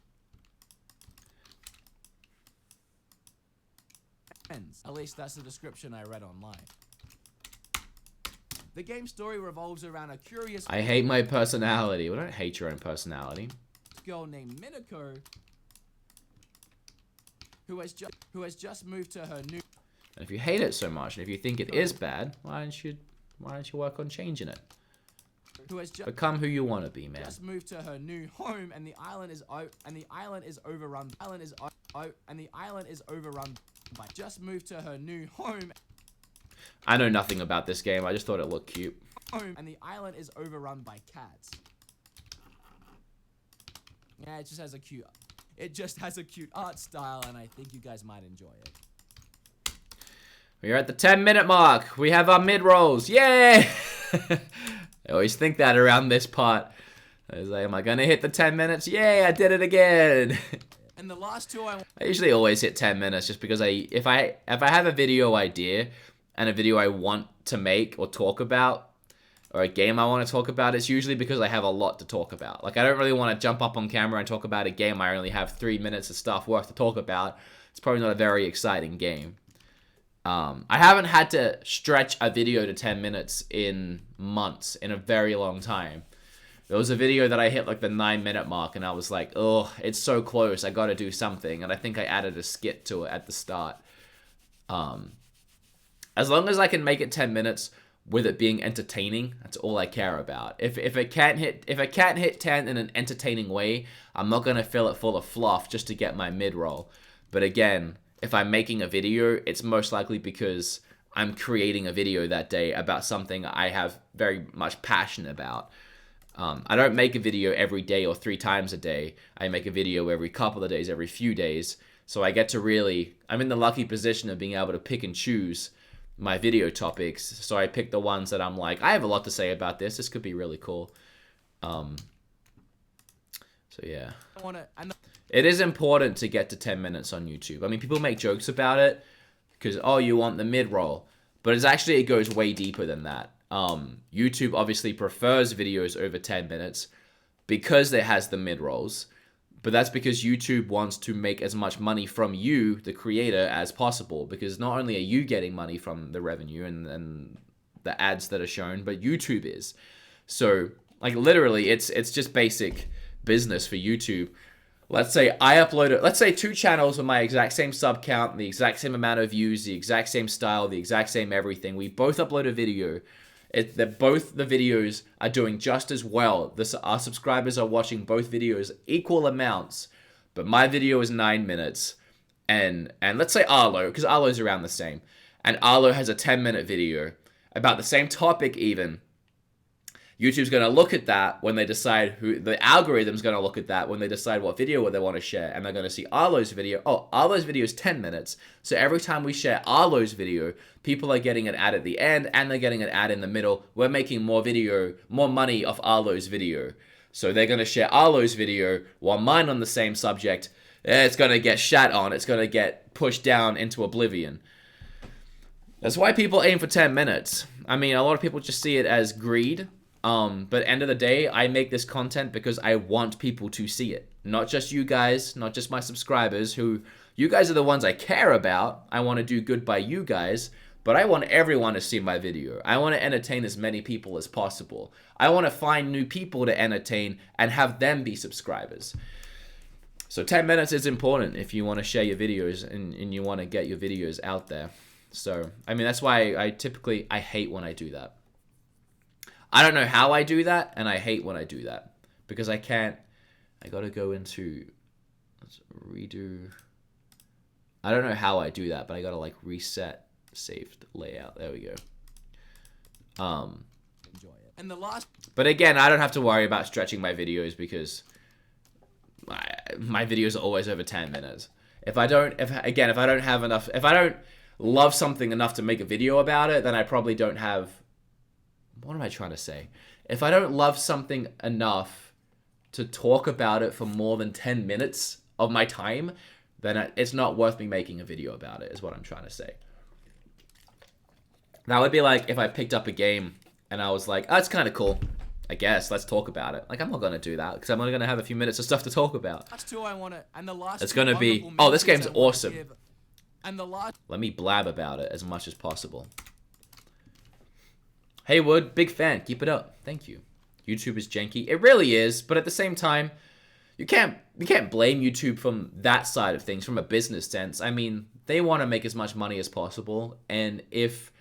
friends. At least that's the description I read online. The game's story revolves around a curious...
I hate my personality. Well, don't hate your own personality.
Girl named Minako, who has just moved to her new...
And if you hate it so much, and if you think it is bad, why don't you work on changing it? Become who you want to be, man.
Just moved to her new home, and the island is overrun by... Just moved to her new home.
I know nothing about this game. I just thought it looked cute.
And the island is overrun by cats. Yeah, it just has a cute art style, and I think you guys might enjoy it.
We're at the 10-minute mark. We have our mid-rolls. Yay! I always think that around this part. I was like, am I gonna hit the 10 minutes? Yay, I did it again.
And the last two I
usually always hit 10 minutes just because if I have a video idea and a video I want to make or talk about, or a game I want to talk about, it's usually because I have a lot to talk about. Like, I don't really want to jump up on camera and talk about a game I only have 3 minutes of stuff worth to talk about. It's probably not a very exciting game. I haven't had to stretch a video to 10 minutes in months, in a very long time. There was a video that I hit like the 9-minute mark, and I was like, oh, it's so close, I gotta do something. And I think I added a skit to it at the start. As long as I can make it 10 minutes with it being entertaining, that's all I care about. If it can't hit 10 in an entertaining way, I'm not gonna fill it full of fluff just to get my mid-roll. But again, if I'm making a video, it's most likely because I'm creating a video that day about something I have very much passion about. I don't make a video every day or 3 times a day. I make a video every couple of days, every few days. So I get to really, I'm in the lucky position of being able to pick and choose my video topics. So I pick the ones that I'm like, I have a lot to say about this. This could be really cool. So yeah.
I want to.
It is important to get to 10 minutes on YouTube. I mean, people make jokes about it because, oh, you want the mid-roll. But it goes way deeper than that. YouTube obviously prefers videos over 10 minutes because it has the mid-rolls. But that's because YouTube wants to make as much money from you, the creator, as possible. Because not only are you getting money from the revenue and the ads that are shown, but YouTube is. So, like, literally, it's just basic business for YouTube. Let's say I upload let's say 2 channels with my exact same sub count, the exact same amount of views, the exact same style, the exact same everything. We both upload a video. Both the videos are doing just as well. Our subscribers are watching both videos equal amounts, but my video is 9 minutes. And let's say Arlo, because Arlo's around the same. And Arlo has a 10-minute video about the same topic even. YouTube's going to look at that when they decide the algorithm's going to look at that when they decide what video they want to share. And they're going to see Arlo's video. Oh, Arlo's video is 10 minutes. So every time we share Arlo's video, people are getting an ad at the end and they're getting an ad in the middle. We're making more money off Arlo's video. So they're going to share Arlo's video while mine on the same subject, it's going to get shat on. It's going to get pushed down into oblivion. That's why people aim for 10 minutes. I mean, a lot of people just see it as greed. But end of the day, I make this content because I want people to see it. Not just you guys, not just my subscribers, you guys are the ones I care about. I want to do good by you guys, but I want everyone to see my video. I want to entertain as many people as possible. I want to find new people to entertain and have them be subscribers. So 10 minutes is important if you want to share your videos and you want to get your videos out there. So, I mean, that's why I hate when I do that. I don't know how I do that, and I hate when I do that. Because I gotta go into, let's redo. I don't know how I do that, but I gotta like reset saved layout. There we go.
Enjoy it. And the last.
But again, I don't have to worry about stretching my videos because my videos are always over 10 minutes. If I don't love something enough to make a video about it, then I probably don't have. What am I trying to say? If I don't love something enough to talk about it for more than 10 minutes of my time, then it's not worth me making a video about it, is what I'm trying to say. That would be like if I picked up a game and I was like, oh, it's kind of cool. I guess, let's talk about it. Like, I'm not going to do that because I'm only going to have a few minutes of stuff to talk about.
That's two I want to, and the last.
It's going to be, oh, this game's awesome.
And the last.
Let me blab about it as much as possible. Hey Wood, big fan. Keep it up. Thank you. YouTube is janky. It really is, but at the same time, you can't blame YouTube from that side of things, from a business sense. I mean, they want to make as much money as possible, and if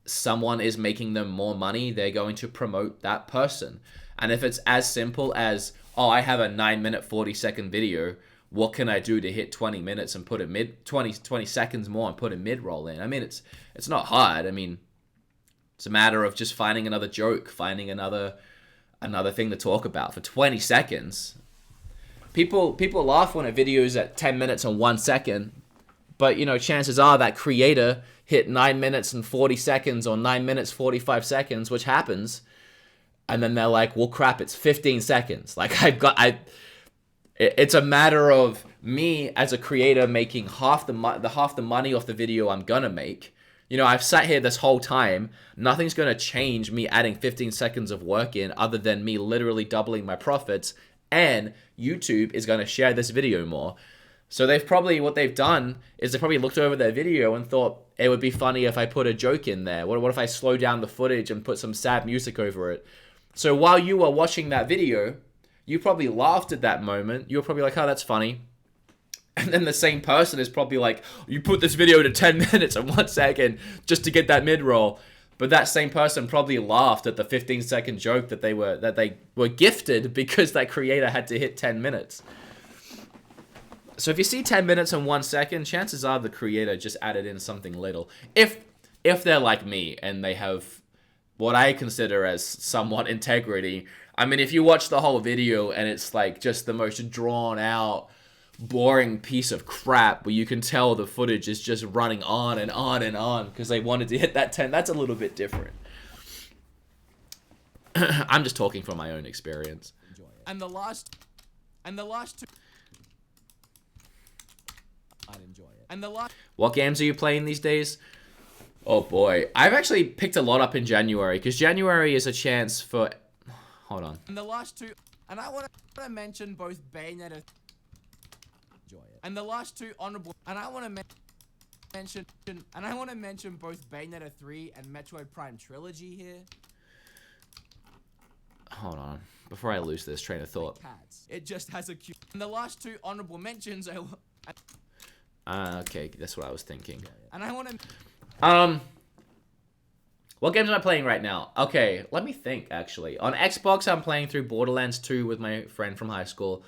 someone is making them more money, they're going to promote that person. And if it's as simple as, oh, I have a 9-minute 40-second video, what can I do to hit 20 minutes and put a 20 seconds more and put a mid-roll in? I mean, it's not hard. I mean, it's a matter of just finding another joke, finding another thing to talk about for 20 seconds. People laugh when a video's at 10 minutes and 1 second, but you know, chances are that creator hit 9 minutes and 40 seconds or 9 minutes 45 seconds, which happens, and then they're like, well, crap, it's 15 seconds. Like it's a matter of me as a creator making half the money off the video I'm gonna make. You know, I've sat here this whole time. Nothing's going to change me adding 15 seconds of work in other than me literally doubling my profits. And YouTube is going to share this video more. So what they've done is they probably looked over their video and thought it would be funny if I put a joke in there. What if I slow down the footage and put some sad music over it? So while you were watching that video, you probably laughed at that moment. You were probably like, oh, that's funny. And then the same person is probably like, you put this video to 10 minutes and 1 second just to get that mid-roll. But that same person probably laughed at the 15-second joke that they were gifted because that creator had to hit 10 minutes. So if you see 10 minutes and 1 second, chances are the creator just added in something little. If they're like me and they have what I consider as somewhat integrity. I mean, if you watch the whole video and it's like just the most drawn out, boring piece of crap where you can tell the footage is just running on and on and on because they wanted to hit that 10, that's a little bit different. I'm just talking from my own experience.
And the last And the last two, I'd enjoy it. And the last.
What games are you playing these days? Oh boy, I've actually picked a lot up in January because January is a chance for. Hold on.
And the last two, and I want to mention both Bayonetta. Enjoy it. And the last two honorable, and I want to mention both Bayonetta 3 and Metroid Prime Trilogy here.
Hold on, before I lose this train of thought.
It just has a cute. And the last two honorable mentions are.
Okay, that's what I was thinking.
And I want to.
What games am I playing right now? Okay, let me think, actually. On Xbox, I'm playing through Borderlands 2 with my friend from high school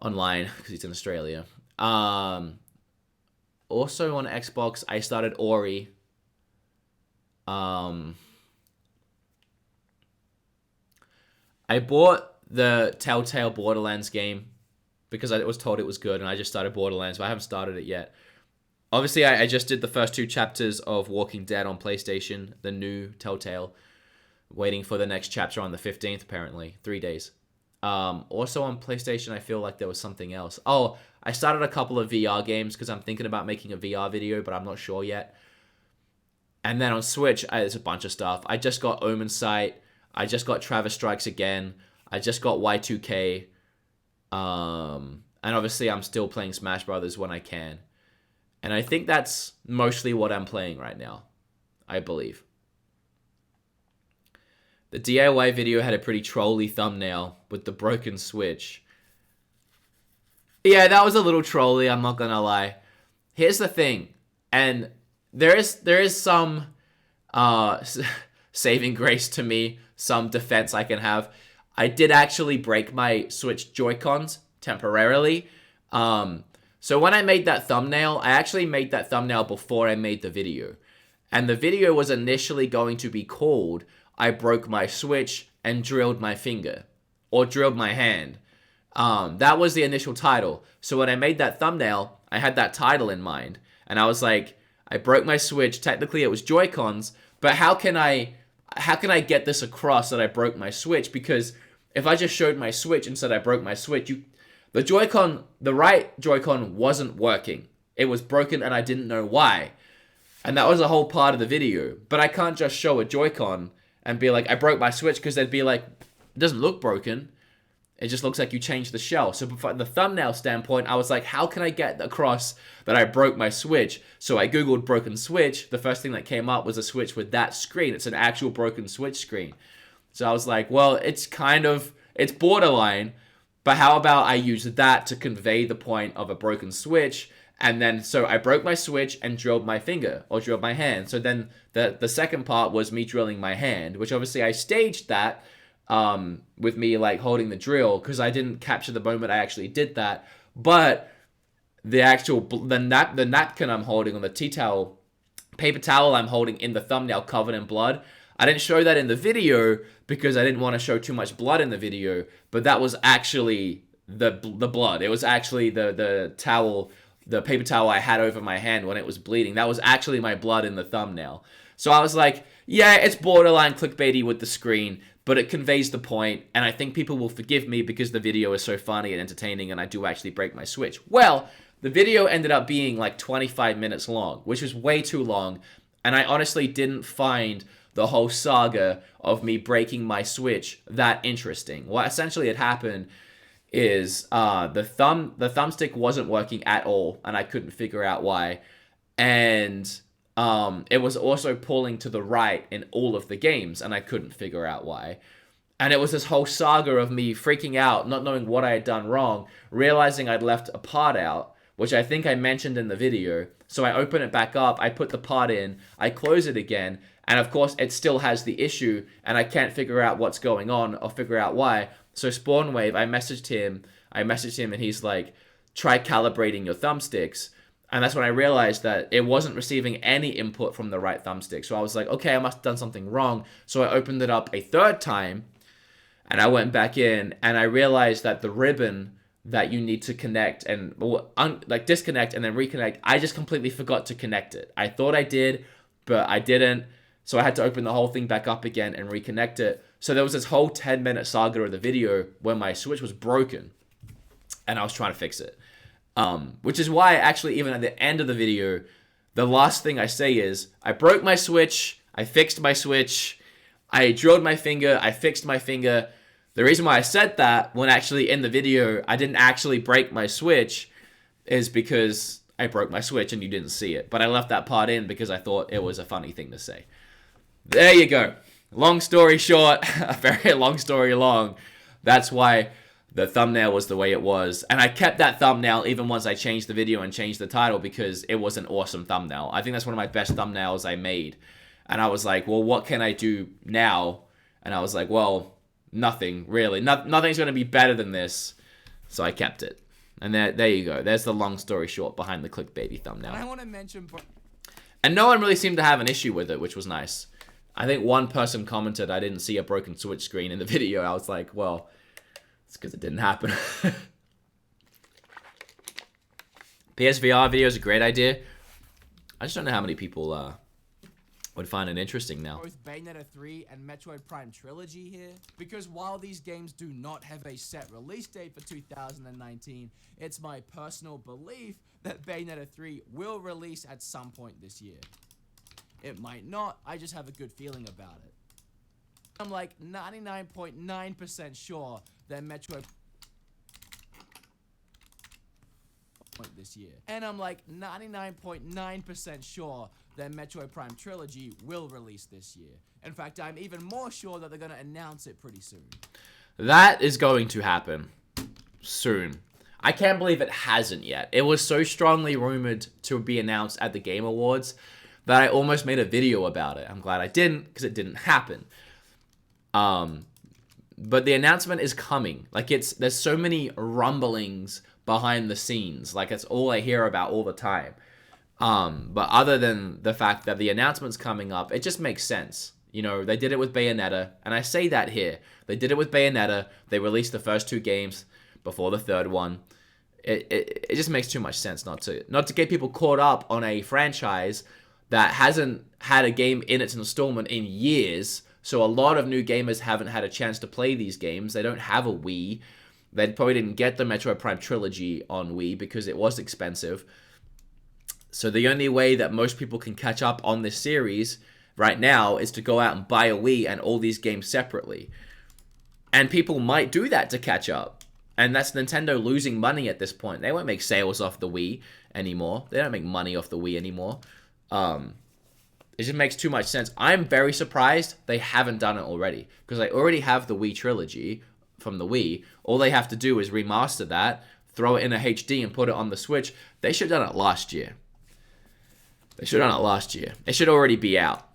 online, because he's in Australia. Also on Xbox, I started Ori. I bought the Telltale Borderlands game because I was told it was good, and I just started Borderlands, but I haven't started it yet. Obviously, I just did the first 2 chapters of Walking Dead on PlayStation, the new Telltale. Waiting for the next chapter on the 15th, apparently. 3 days. Also on PlayStation, I feel like there was something else. Oh, I started a couple of VR games because I'm thinking about making a VR video, but I'm not sure yet. And then on Switch, there's a bunch of stuff. I just got Omen Sight. I just got Travis Strikes Again. I just got Y2K. And obviously, I'm still playing Smash Brothers when I can. And I think that's mostly what I'm playing right now, I believe. The DIY video had a pretty trolly thumbnail with the broken Switch. Yeah, that was a little trolly, I'm not gonna lie. Here's the thing, and there is some saving grace to me, some defense I can have. I did actually break my Switch Joy-Cons temporarily. So when I made that thumbnail, I actually made that thumbnail before I made the video. And the video was initially going to be called, I broke my Switch and drilled my finger. Or drilled my hand. That was the initial title. So when I made that thumbnail, I had that title in mind. And I was like, I broke my Switch. Technically it was Joy-Cons. But how can I get this across that I broke my Switch? Because if I just showed my Switch and said I broke my Switch, the right Joy-Con wasn't working. It was broken and I didn't know why. And that was a whole part of the video. But I can't just show a Joy-Con and be like, I broke my Switch, because they'd be like, it doesn't look broken. It just looks like you changed the shell. So from the thumbnail standpoint, I was like, how can I get across that I broke my Switch? So I Googled broken Switch. The first thing that came up was a Switch with that screen. It's an actual broken Switch screen. So I was like, well, it's borderline. But how about I use that to convey the point of a broken Switch? And then, so I broke my Switch and drilled my finger, or drilled my hand. So then the second part was me drilling my hand, which obviously I staged that with me like holding the drill, because I didn't capture the moment I actually did that. But the napkin I'm holding, on the tea towel, paper towel I'm holding in the thumbnail covered in blood, I didn't show that in the video because I didn't want to show too much blood in the video, but that was actually the blood. It was actually the towel, the paper towel I had over my hand when it was bleeding. That was actually my blood in the thumbnail. So I was like, yeah, it's borderline clickbaity with the screen, but it conveys the point, and I think people will forgive me because the video is so funny and entertaining and I do actually break my Switch. Well, the video ended up being like 25 minutes long, which was way too long, and I honestly didn't find the whole saga of me breaking my Switch that interesting. What essentially had happened is the thumbstick wasn't working at all, and I couldn't figure out why. And it was also pulling to the right in all of the games, and I couldn't figure out why. And it was this whole saga of me freaking out, not knowing what I had done wrong, realizing I'd left a part out, which I think I mentioned in the video. So I open it back up, I put the part in, I close it again, and of course it still has the issue, and I can't figure out what's going on or figure out why. So Spawnwave, I messaged him and he's like, try calibrating your thumbsticks. And that's when I realized that it wasn't receiving any input from the right thumbstick. So I was like, okay, I must have done something wrong. So I opened it up a third time, and I went back in, and I realized that the ribbon that you need to connect and disconnect and then reconnect, I just completely forgot to connect it. I thought I did, but I didn't. So I had to open the whole thing back up again and reconnect it. So there was this whole 10-minute saga of the video where my Switch was broken. and I was trying to fix it. Which is why, actually, even at the end of the video, the last thing I say is, I broke my Switch, I fixed my Switch, I drilled my finger, I fixed my finger. The reason why I said that, when actually in the video, I didn't actually break my Switch, is because I broke my Switch and you didn't see it. But I left that part in because I thought it was a funny thing to say. There you go. Long story short, a very long story long. That's why the thumbnail was the way it was. And I kept that thumbnail even once I changed the video and changed the title because it was an awesome thumbnail. I think that's one of my best thumbnails I made. And I was like, well, what can I do now? And I was like, well, nothing, really. Nothing's going to be better than this. So I kept it. And there you go. There's the long story short behind the clickbaity thumbnail.
And I want to mention...
And no one really seemed to have an issue with it, which was nice. I think one person commented I didn't see a broken Switch screen in the video. I was like, well, it's because it didn't happen. PSVR video is a great idea. I just don't know how many people would find it interesting now.
Both Bayonetta 3 and Metroid Prime Trilogy here, because while these games do not have a set release date for 2019, it's my personal belief that Bayonetta 3 will release at some point this year. It might not, I just have a good feeling about it. I'm like 99.9% sure that Metroid this year. And I'm like 99.9% sure that Metroid Prime Trilogy will release this year. In fact, I'm even more sure that they're going to announce it pretty soon.
That is going to happen soon. I can't believe it hasn't yet. It was so strongly rumored to be announced at the Game Awards that I almost made a video about it. I'm glad I didn't, because it didn't happen. But the announcement is coming. Like, there's so many rumblings behind the scenes. Like, it's all I hear about all the time. But other than the fact that the announcement's coming up, it just makes sense. You know, they did it with Bayonetta, and I say that here. They did it with Bayonetta. They released the first 2 games before the 3rd one. It just makes too much sense not to get people caught up on a franchise that hasn't had a game in its installment in years. So a lot of new gamers haven't had a chance to play these games. They don't have a Wii. They probably didn't get the Metroid Prime Trilogy on Wii because it was expensive. So the only way that most people can catch up on this series right now is to go out and buy a Wii and all these games separately. And people might do that to catch up. And that's Nintendo losing money at this point. They won't make sales off the Wii anymore. They don't make money off the Wii anymore. It just makes too much sense. I'm very surprised they haven't done it already, because they already have the Wii trilogy from the Wii. All they have to do is remaster that, throw it in a HD and put it on the Switch. They should have done it last year. It should already be out.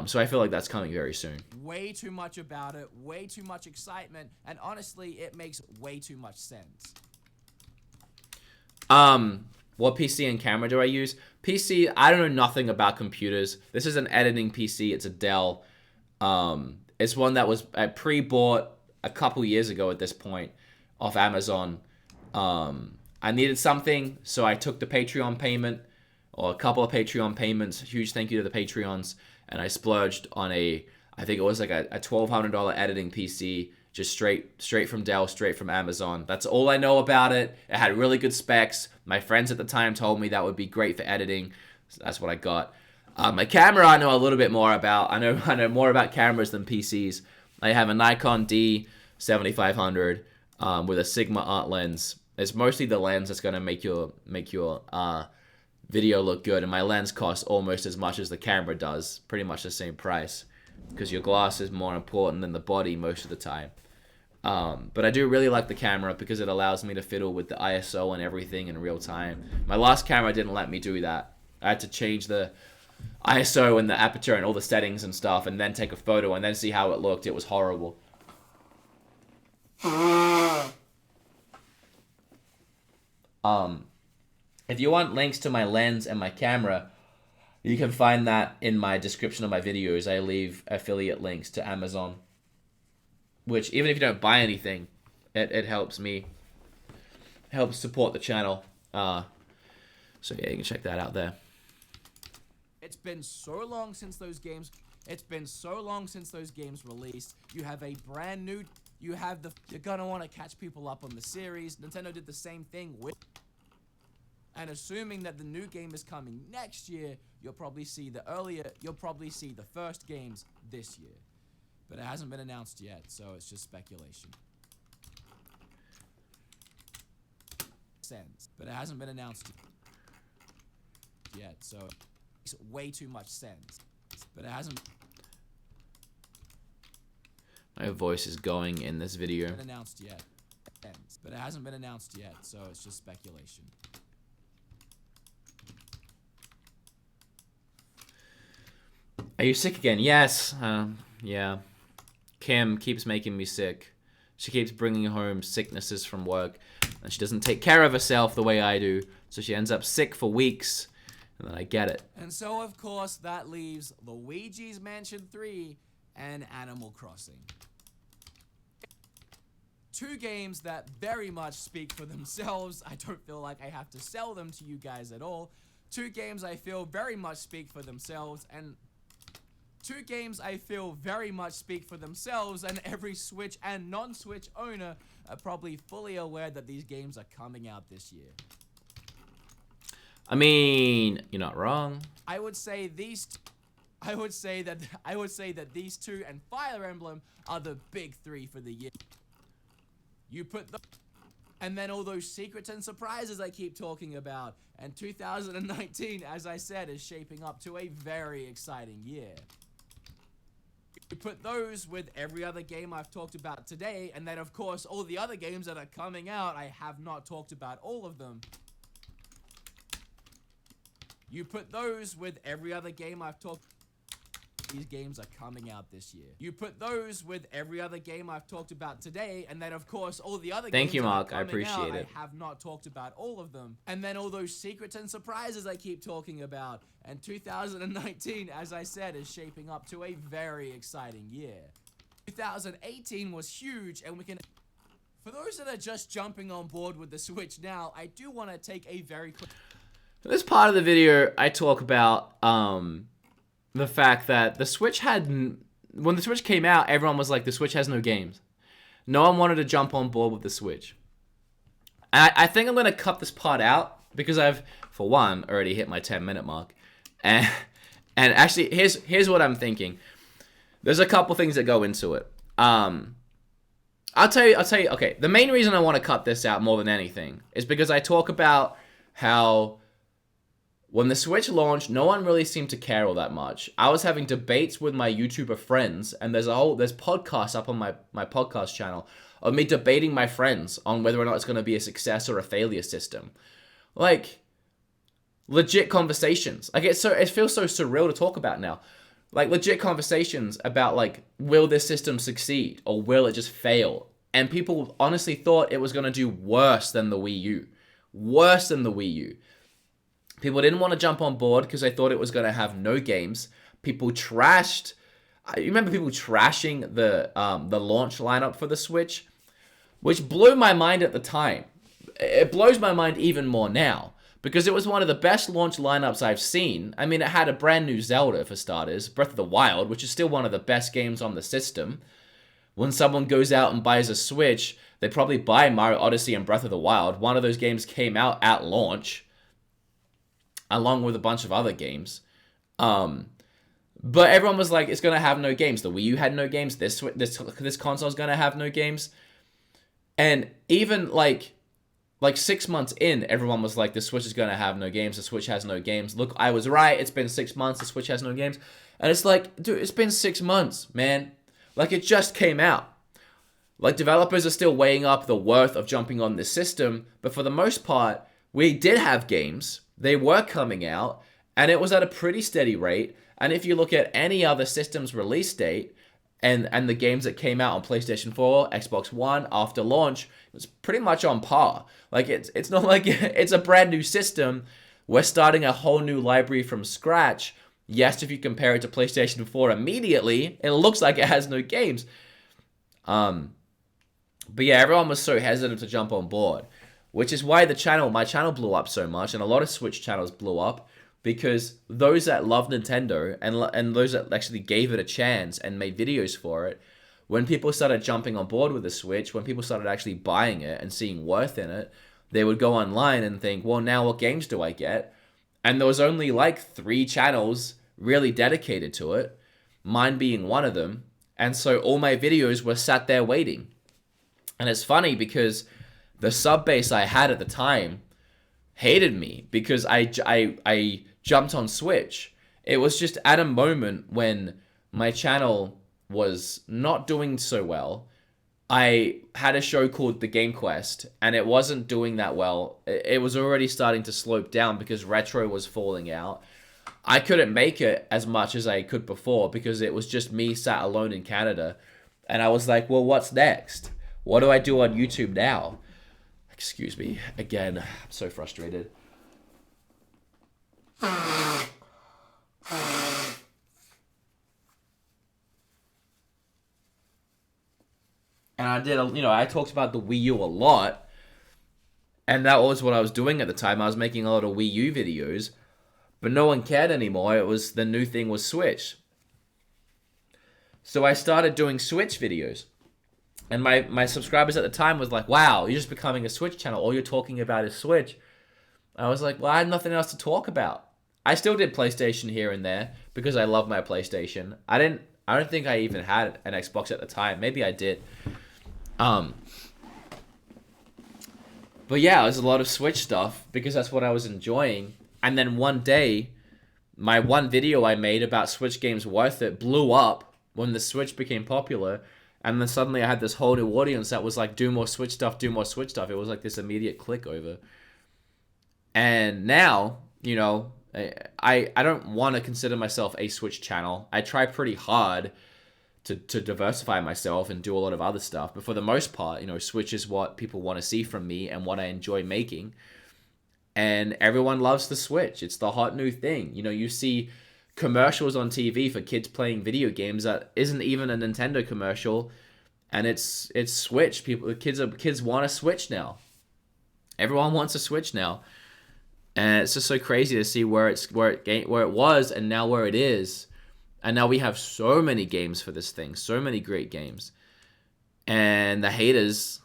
So I feel like that's coming very soon.
Way too much about it, way too much excitement, and honestly, it makes way too much sense.
What PC and camera do I use? PC, I don't know nothing about computers. This is an editing PC. It's a Dell. It's one that I pre-bought a couple years ago at this point off Amazon. I needed something, so I took the Patreon payment, or a couple of Patreon payments. Huge thank you to the Patreons. And I splurged on I think it was like a $1,200 editing PC, just straight from Dell, straight from Amazon. That's all I know about it. It had really good specs. My friends at the time told me that would be great for editing. So that's what I got. My camera I know a little bit more about. I know more about cameras than PCs. I have a Nikon D7500 with a Sigma Art lens. It's mostly the lens that's gonna make your video look good, and my lens costs almost as much as the camera does, pretty much the same price, because your glass is more important than the body most of the time. But I do really like the camera because it allows me to fiddle with the ISO and everything in real time. My last camera didn't let me do that. I had to change the ISO and the aperture and all the settings and stuff, and then take a photo and then see how it looked. It was horrible. If you want links to my lens and my camera, you can find that in my description of my videos. I leave affiliate links to Amazon, which even if you don't buy anything, it helps me, helps support the channel. So yeah, you can check that out there.
It's been so long since those games released. You have a brand new you're gonna want to catch people up on the series. Nintendo did the same thing with. And assuming that the new game is coming next year, you'll probably see the first games this year. But it hasn't been announced yet, so it's just speculation. But it hasn't been announced yet, so it makes way too much sense. But it hasn't.
My voice is going in this video.
Been announced yet, but it hasn't been announced yet, so it's just speculation.
Are you sick again? Yes. Yeah. Kim keeps making me sick. She keeps bringing home sicknesses from work, and she doesn't take care of herself the way I do, so she ends up sick for weeks, and then I get it.
And so, of course, that leaves Luigi's Mansion 3 and Animal Crossing. 2 games that very much speak for themselves. I don't feel like I have to sell them to you guys at all. 2 games I feel very much speak for themselves, and 2 games I feel very much speak for themselves, and every Switch and non-Switch owner are probably fully aware that these games are coming out this year.
I mean, you're not wrong.
I would say that these 2 and Fire Emblem are the big 3 for the year. You put the and then all those secrets and surprises I keep talking about, and 2019, as I said, is shaping up to a very exciting year. You put those with every other game I've talked about today, and then of course all the other games that are coming out, I have not talked about all of them. You put those with every other game I've talked. These games are coming out this year. You put those with every other game I've talked about today, and then of course all the other games.
Thank you, Mark.
That are
I
coming
appreciate
out,
it.
I have not talked about all of them. And then all those secrets and surprises I keep talking about. And 2019, as I said, is shaping up to a very exciting year. 2018 was huge, and we can. For those that are just jumping on board with the Switch now, I do want to take a very quick.
In this part of the video, I talk about the fact that the Switch when the Switch came out, everyone was like, the Switch has no games. No one wanted to jump on board with the Switch. And I think I'm going to cut this part out because I've, for one, already hit my 10-minute mark. And actually, here's what I'm thinking. There's a couple things that go into it. I'll tell you, okay, the main reason I want to cut this out more than anything is because I talk about how when the Switch launched, no one really seemed to care all that much. I was having debates with my YouTuber friends, and there's podcasts up on my podcast channel of me debating my friends on whether or not it's going to be a success or a failure system. Like, legit conversations. Like, it feels so surreal to talk about now. Like, legit conversations about, like, will this system succeed or will it just fail? And people honestly thought it was going to do worse than the Wii U. Worse than the Wii U. People didn't want to jump on board because they thought it was going to have no games. People trashed. You remember people trashing the launch lineup for the Switch, which blew my mind at the time. It blows my mind even more now because it was one of the best launch lineups I've seen. I mean, it had a brand new Zelda for starters, Breath of the Wild, which is still one of the best games on the system. When someone goes out and buys a Switch, they probably buy Mario Odyssey and Breath of the Wild. One of those games came out at launch, along with a bunch of other games. But everyone was like, it's going to have no games. The Wii U had no games. This console is going to have no games. And even like 6 months in, everyone was like, the Switch is going to have no games. The Switch has no games. Look, I was right. It's been 6 months. The Switch has no games. And it's like, dude, it's been 6 months, man. Like, it just came out. Like, developers are still weighing up the worth of jumping on this system. But for the most part, we did have games. They were coming out, and it was at a pretty steady rate. And if you look at any other system's release date and the games that came out on PlayStation 4, Xbox One after launch, it was pretty much on par. Like, it's not like it's a brand new system. We're starting a whole new library from scratch. Yes, if you compare it to PlayStation 4 immediately, it looks like it has no games. But yeah, everyone was so hesitant to jump on board. Which is why my channel blew up so much, and a lot of Switch channels blew up, because those that love Nintendo and those that actually gave it a chance and made videos for it when people started jumping on board with the Switch, when people started actually buying it and seeing worth in it, they would go online and think, well, now what games do I get? And there was only like 3 channels really dedicated to it, mine being one of them. And so all my videos were sat there waiting. And it's funny because the sub base I had at the time hated me because I jumped on Switch. It was just at a moment when my channel was not doing so well. I had a show called The Game Quest, and it wasn't doing that well. It was already starting to slope down because retro was falling out. I couldn't make it as much as I could before because it was just me sat alone in Canada. And I was like, well, what's next? What do I do on YouTube now? Excuse me. Again, I'm so frustrated. And I did, I talked about the Wii U a lot. And that was what I was doing at the time. I was making a lot of Wii U videos. But no one cared anymore. The new thing was Switch. So I started doing Switch videos. And my subscribers at the time was like, wow, you're just becoming a Switch channel. All you're talking about is Switch. I was like, well, I had nothing else to talk about. I still did PlayStation here and there because I love my PlayStation. I don't think I even had an Xbox at the time. Maybe I did. But yeah, it was a lot of Switch stuff because that's what I was enjoying. And then one day, my one video I made about Switch games worth it blew up when the Switch became popular. And then suddenly I had this whole new audience that was like, do more Switch stuff, do more Switch stuff. It was like this immediate click over. And now, I don't want to consider myself a Switch channel. I try pretty hard to diversify myself and do a lot of other stuff. But for the most part, Switch is what people want to see from me and what I enjoy making. And everyone loves the Switch. It's the hot new thing. You see commercials on TV for kids playing video games that isn't even a Nintendo commercial, and it's Switch. Kids want a Switch now. Everyone wants a Switch now, and it's just so crazy to see where it was and now where it is, and now we have so many games for this thing, so many great games, and the haters.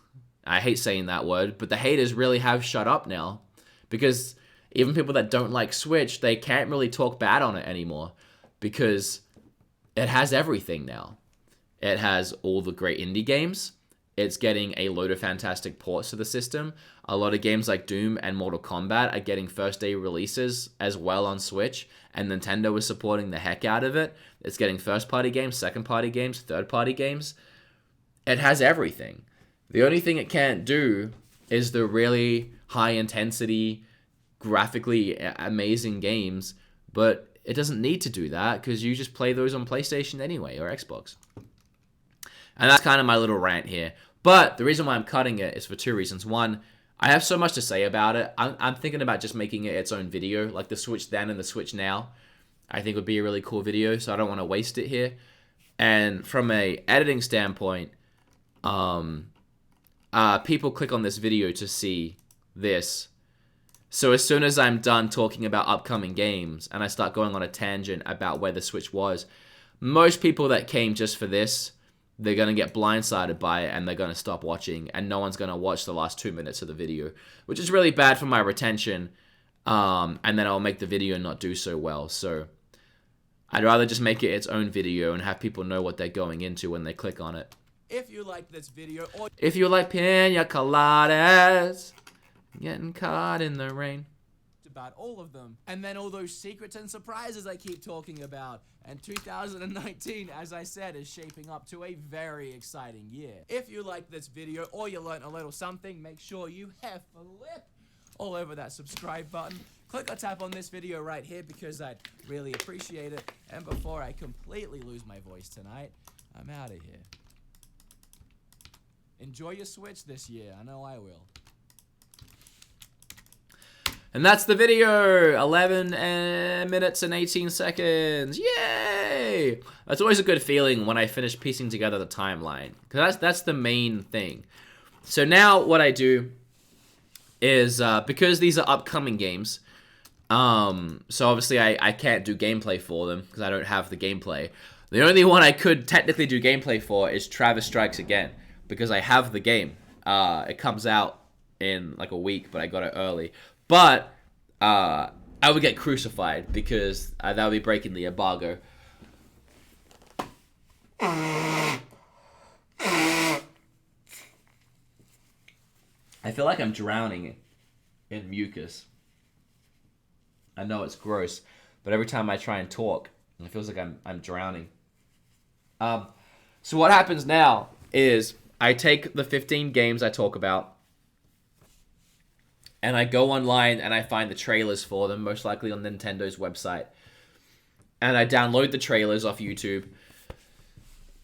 I hate saying that word, but the haters really have shut up now, because even people that don't like Switch, they can't really talk bad on it anymore because it has everything now. It has all the great indie games. It's getting a load of fantastic ports to the system. A lot of games like Doom and Mortal Kombat are getting first day releases as well on Switch, and Nintendo is supporting the heck out of it. It's getting first party games, second party games, third party games. It has everything. The only thing it can't do is the really high intensity, graphically amazing games, but it doesn't need to do that because you just play those on PlayStation anyway or Xbox. And that's kind of my little rant here. But the reason why I'm cutting it is for 2 reasons. One, I have so much to say about it. I'm thinking about just making it its own video, like the Switch then and the Switch now. I think would be a really cool video, so I don't want to waste it here. And from a editing standpoint, people click on this video to see this. So as soon as I'm done talking about upcoming games and I start going on a tangent about where the Switch was, most people that came just for this, they're going to get blindsided by it and they're going to stop watching, and no one's going to watch the last 2 minutes of the video, which is really bad for my retention, and then I'll make the video not do so well. So I'd rather just make it its own video and have people know what they're going into when they click on it.
If you like this video, or
if you like pina coladas, getting caught in the rain,
about all of them, and then all those secrets and surprises I keep talking about. And 2019, as I said, is shaping up to a very exciting year. If you like this video or you learned a little something, make sure you have flip all over that subscribe button. Click or tap on this video right here because I'd really appreciate it. And before I completely lose my voice tonight, I'm out of here. Enjoy your Switch this year. I know I will.
And that's the video. 11 minutes and 18 seconds. Yay! That's always a good feeling when I finish piecing together the timeline, because that's the main thing. So now what I do is, because these are upcoming games, so obviously I can't do gameplay for them because I don't have the gameplay. The only one I could technically do gameplay for is Travis Strikes Again, because I have the game. It comes out in like a week, but I got it early. But I would get crucified because that would be breaking the embargo. I feel like I'm drowning in mucus. I know it's gross, but every time I try and talk, it feels like I'm drowning. So what happens now is I take the 15 games I talk about, and I go online and I find the trailers for them, most likely on Nintendo's website. And I download the trailers off YouTube.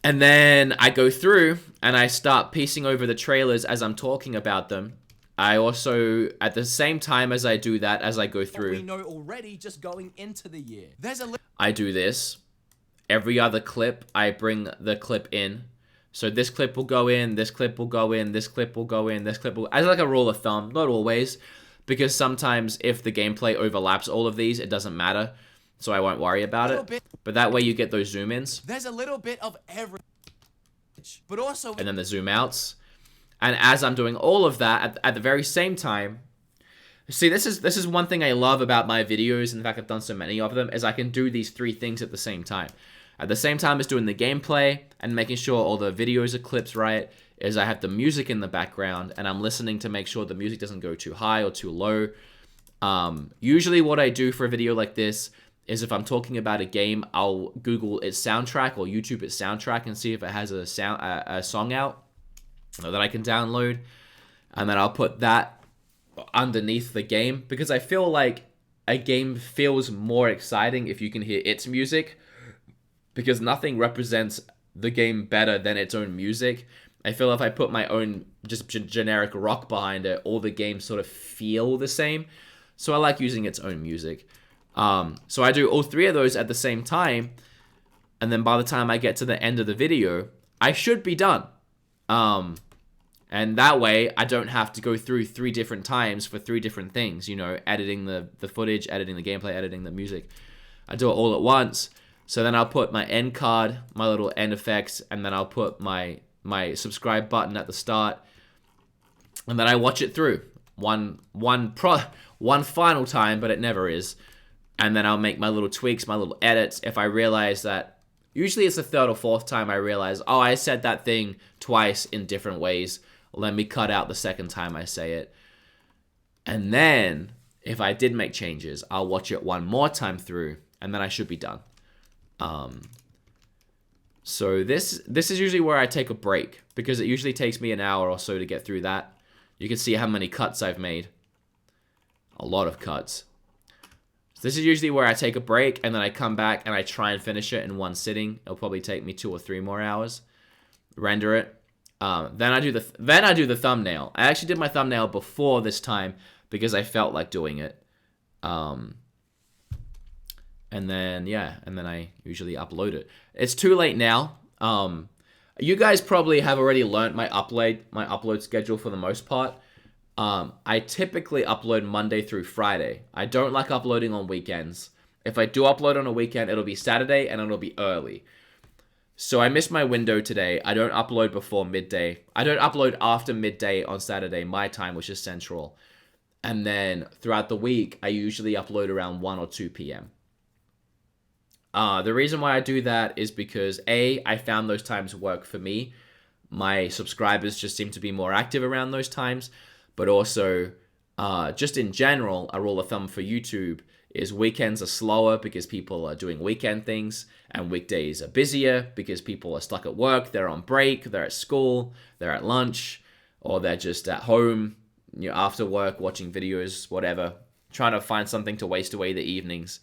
And then I go through and I start piecing over the trailers as I'm talking about them. I also, at the same time as I do that, as I go through,
we know already just going into the year.
I do this. Every other clip, I bring the clip in. So this clip will go in, this clip will go in, this clip will go in, this clip will... As like a rule of thumb, not always, because sometimes if the gameplay overlaps all of these, it doesn't matter, so I won't worry about it. But that way you get those zoom-ins.
There's a little bit of every... But also...
And then the zoom-outs. And as I'm doing all of that, at the very same time... See, this is one thing I love about my videos, and in fact I've done so many of them, is I can do these three things at the same time. At the same time as doing the gameplay and making sure all the videos are clipped right, is I have the music in the background and I'm listening to make sure the music doesn't go too high or too low. Usually what I do for a video like this is if I'm talking about a game, I'll Google its soundtrack or YouTube its soundtrack and see if it has a song out that I can download. And then I'll put that underneath the game, because I feel like a game feels more exciting if you can hear its music, because nothing represents the game better than its own music. I feel if I put my own just generic rock behind it, all the games sort of feel the same. So I like using its own music. So I do all three of those at the same time, and then by the time I get to the end of the video, I should be done. And that way, I don't have to go through 3 different times for 3 different things, you know, editing the footage, editing the gameplay, editing the music. I do it all at once. So then I'll put my end card, my little end effects, and then I'll put my subscribe button at the start. And then I watch it through one final time, but it never is. And then I'll make my little tweaks, my little edits. If I realize that, usually it's the 3rd or 4th time I realize, oh, I said that thing twice in different ways. Let me cut out the 2nd time I say it. And then, if I did make changes, I'll watch it one more time through, and then I should be done. So this is usually where I take a break, because it usually takes me an hour or so to get through that. You can see how many cuts I've made. A lot of cuts. So this is usually where I take a break, and then I come back and I try and finish it in one sitting. It'll probably take me 2 or 3 more hours. Render it. Then I do the thumbnail. I actually did my thumbnail before this time because I felt like doing it. And then I usually upload it. It's too late now. You guys probably have already learned my upload schedule for the most part. I typically upload Monday through Friday. I don't like uploading on weekends. If I do upload on a weekend, it'll be Saturday and it'll be early. So I missed my window today. I don't upload before midday. I don't upload after midday on Saturday, my time, which is Central. And then throughout the week, I usually upload around 1 or 2 p.m. The reason why I do that is because, A, I found those times work for me. My subscribers just seem to be more active around those times. But also, just in general, a rule of thumb for YouTube is weekends are slower because people are doing weekend things, and weekdays are busier because people are stuck at work, they're on break, they're at school, they're at lunch, or they're just at home, you know, after work, watching videos, whatever, trying to find something to waste away the evenings.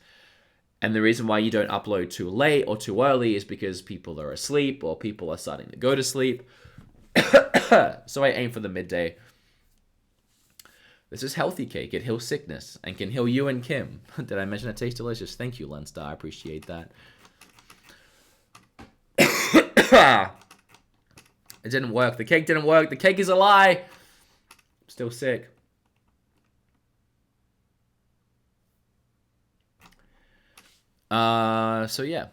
And the reason why you don't upload too late or too early is because people are asleep or people are starting to go to sleep. So I aim for the midday. This is healthy cake. It heals sickness and can heal you and Kim. Did I mention it tastes delicious? Thank you, Lenstar. I appreciate that. It didn't work. The cake didn't work. The cake is a lie. I'm still sick. So yeah.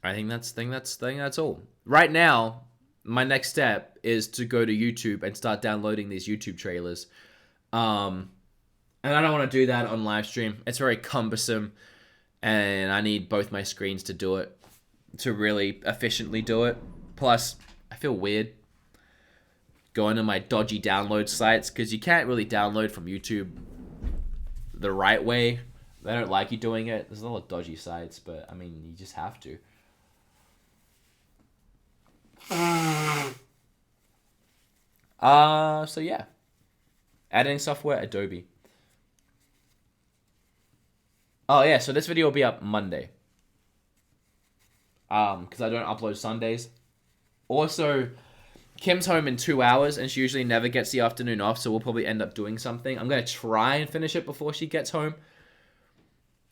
I think that's all. Right now, my next step is to go to YouTube and start downloading these YouTube trailers. And I don't want to do that on live stream. It's very cumbersome, and I need both my screens to do it, to really efficiently do it. Plus, I feel weird going to my dodgy download sites because you can't really download from YouTube the right way. They don't like you doing it. There's a lot of dodgy sites, but I mean, you just have to. So yeah. Editing software, Adobe. Oh yeah, so this video will be up Monday. Because I don't upload Sundays. Also, Kim's home in 2 hours, and she usually never gets the afternoon off, so we'll probably end up doing something. I'm gonna try and finish it before she gets home.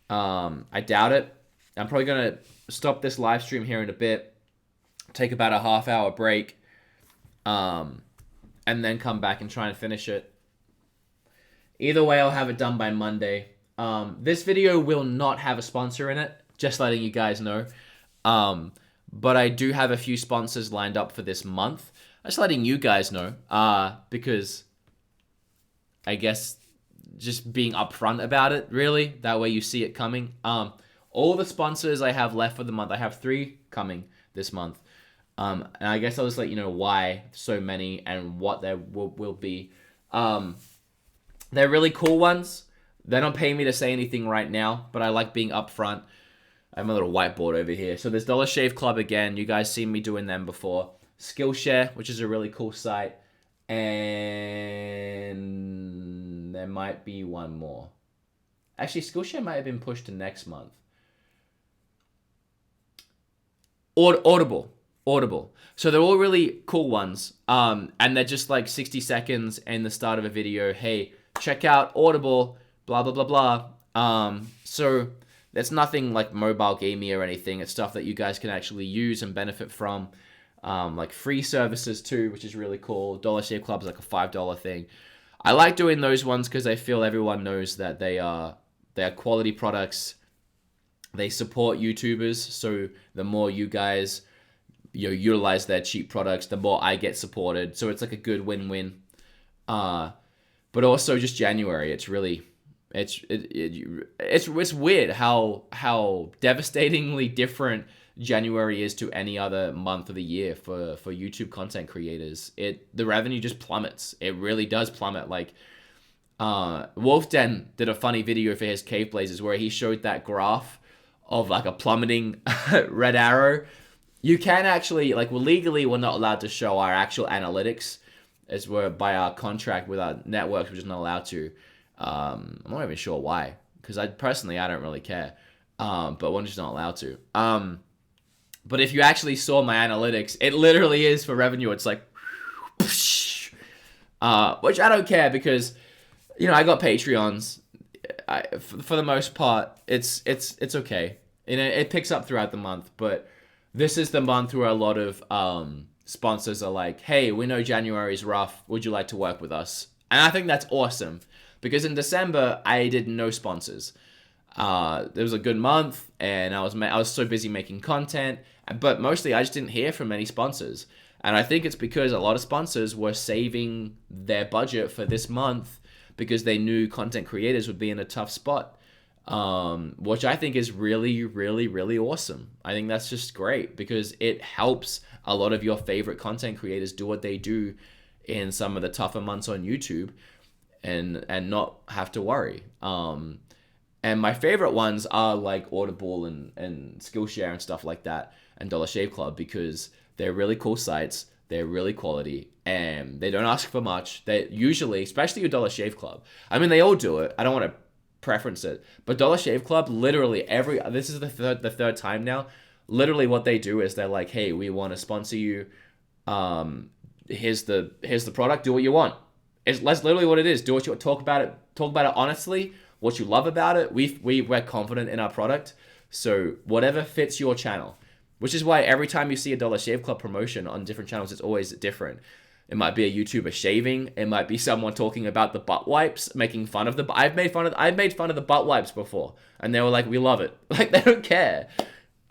I doubt it. I'm probably gonna stop this live stream here in a bit, take about a half-hour break, and then come back and try and finish it. Either way, I'll have it done by Monday. This video will not have a sponsor in it, just letting you guys know. But I do have a few sponsors lined up for this month. Just letting you guys know, because I guess just being upfront about it, really. That way you see it coming. All the sponsors I have left for the month, I have 3 coming this month. And I guess I'll just let you know why so many and what there will be. They're really cool ones. They're not paying me to say anything right now, but I like being upfront. I have my little whiteboard over here. So there's Dollar Shave Club again. You guys seen me doing them before. Skillshare, which is a really cool site. And there might be one more. Actually, Skillshare might have been pushed to next month. Audible. So they're all really cool ones. And they're just like 60 seconds in the start of a video. Hey, check out Audible, blah, blah, blah, blah. So there's nothing like mobile gamey or anything. It's stuff that you guys can actually use and benefit from. Like free services too, which is really cool. Dollar Shave Club is like a $5 thing. I like doing those ones because I feel everyone knows that they are quality products. They support YouTubers, so the more you guys utilize their cheap products, the more I get supported. So it's like a good win-win. But also just January, it's really it's weird how devastatingly different January is to any other month of the year for YouTube content creators. The revenue just plummets. It really does plummet. Like Wolfden did a funny video for his Cave Blazers where he showed that graph of like a plummeting red arrow. You can actually, like, legally we're not allowed to show our actual analytics, as we're by our contract with our networks, we're just not allowed to. I'm not even sure why, because I don't really care. But we're just not allowed to. But if you actually saw my analytics, it literally is for revenue. It's like, which I don't care because, I got Patreons. For the most part, it's okay. It picks up throughout the month, but this is the month where a lot of sponsors are like, hey, we know January's rough. Would you like to work with us? And I think that's awesome because in December, I did no sponsors. It was a good month and I was so busy making content, but mostly I just didn't hear from any sponsors. And I think it's because a lot of sponsors were saving their budget for this month because they knew content creators would be in a tough spot. Which I think is really, really, really awesome. I think that's just great because it helps a lot of your favorite content creators do what they do in some of the tougher months on YouTube and not have to worry. And my favorite ones are like Audible and Skillshare and stuff like that and Dollar Shave Club because they're really cool sites, they're really quality, and they don't ask for much. They usually, especially your Dollar Shave Club, I mean, they all do it. I don't want to preference it, but Dollar Shave Club, literally this is the third time now, literally what they do is they're like, hey, we want to sponsor you, here's the product, do what you want. That's literally what it is. Do what you talk about it honestly, what you love about it. We're confident in our product, so whatever fits your channel, which is why every time you see a Dollar Shave Club promotion on different channels, it's always different. It might be a YouTuber shaving. It might be someone talking about the butt wipes, making fun of I've made fun of the butt wipes before, and they were like, "We love it." Like they don't care.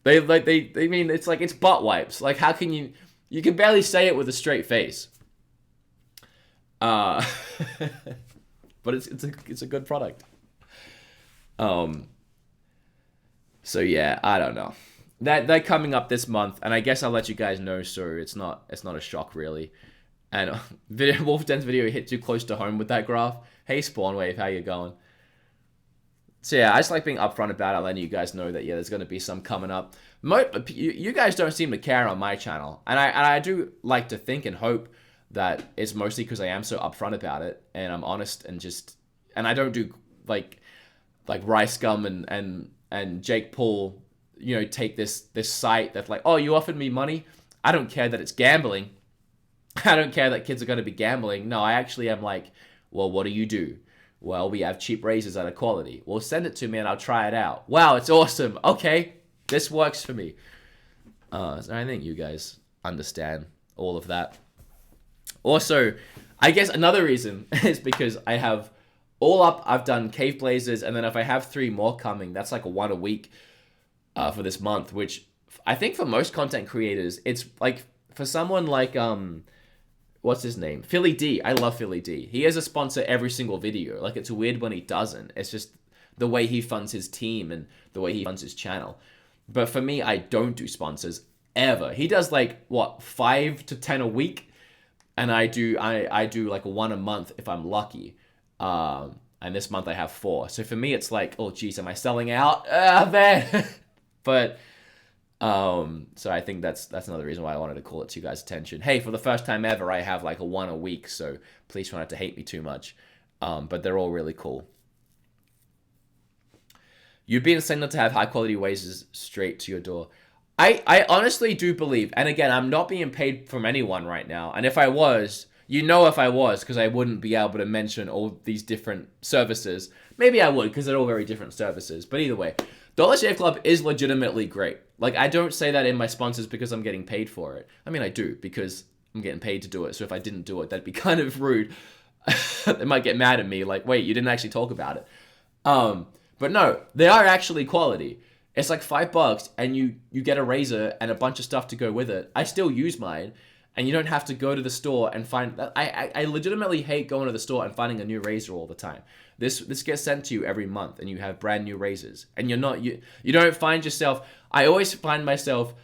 They mean it's like it's butt wipes. Like how can you can barely say it with a straight face. But it's a good product. So yeah, I don't know. They're coming up this month, and I guess I'll let you guys know, so it's not a shock really. And Wolfden's video hit too close to home with that graph. Hey Spawnwave, how you going? So yeah, I just like being upfront about it, letting you guys know that yeah, there's gonna be some coming up. You guys don't seem to care on my channel, and I do like to think and hope that it's mostly because I am so upfront about it, and I'm honest and I don't do like Rice Gum and Jake Paul, you know, take this site that's like, oh, you offered me money. I don't care that it's gambling. I don't care that kids are going to be gambling. No, I actually am like, well, what do you do? Well, we have cheap razors that are quality. Well, send it to me and I'll try it out. Wow, it's awesome. Okay, this works for me. So I think you guys understand all of that. Also, I guess another reason is because I have all up, I've done Cave Blazers, and then if I have 3 more coming, that's like one a week for this month, which I think for most content creators, it's like, for someone like, what's his name? Philly D. I love Philly D. He has a sponsor every single video. Like, it's weird when he doesn't. It's just the way he funds his team and the way he funds his channel. But for me, I don't do sponsors ever. He does like, what, 5 to 10 a week? And I do like 1 a month if I'm lucky. And this month I have 4. So for me, it's like, oh, geez, am I selling out? Man. But, so I think that's another reason why I wanted to call it to you guys' attention. Hey, for the first time ever, I have like a 1 a week, so please try not to hate me too much. But they're all really cool. You'd be insane not to have high quality razors straight to your door. I honestly do believe, and again, I'm not being paid from anyone right now, and if I was, you know if I was, because I wouldn't be able to mention all these different services. Maybe I would, because they're all very different services. But either way, Dollar Shave Club is legitimately great. Like, I don't say that in my sponsors because I'm getting paid for it. I mean, I do, because I'm getting paid to do it. So if I didn't do it, that'd be kind of rude. They might get mad at me, like, wait, you didn't actually talk about it. But no, they are actually quality. It's like $5, and you get a razor and a bunch of stuff to go with it. I still use mine. And you don't have to go to the store and find... I legitimately hate going to the store and finding a new razor all the time. This gets sent to you every month, and you have brand new razors. And you don't find yourself... I always find myself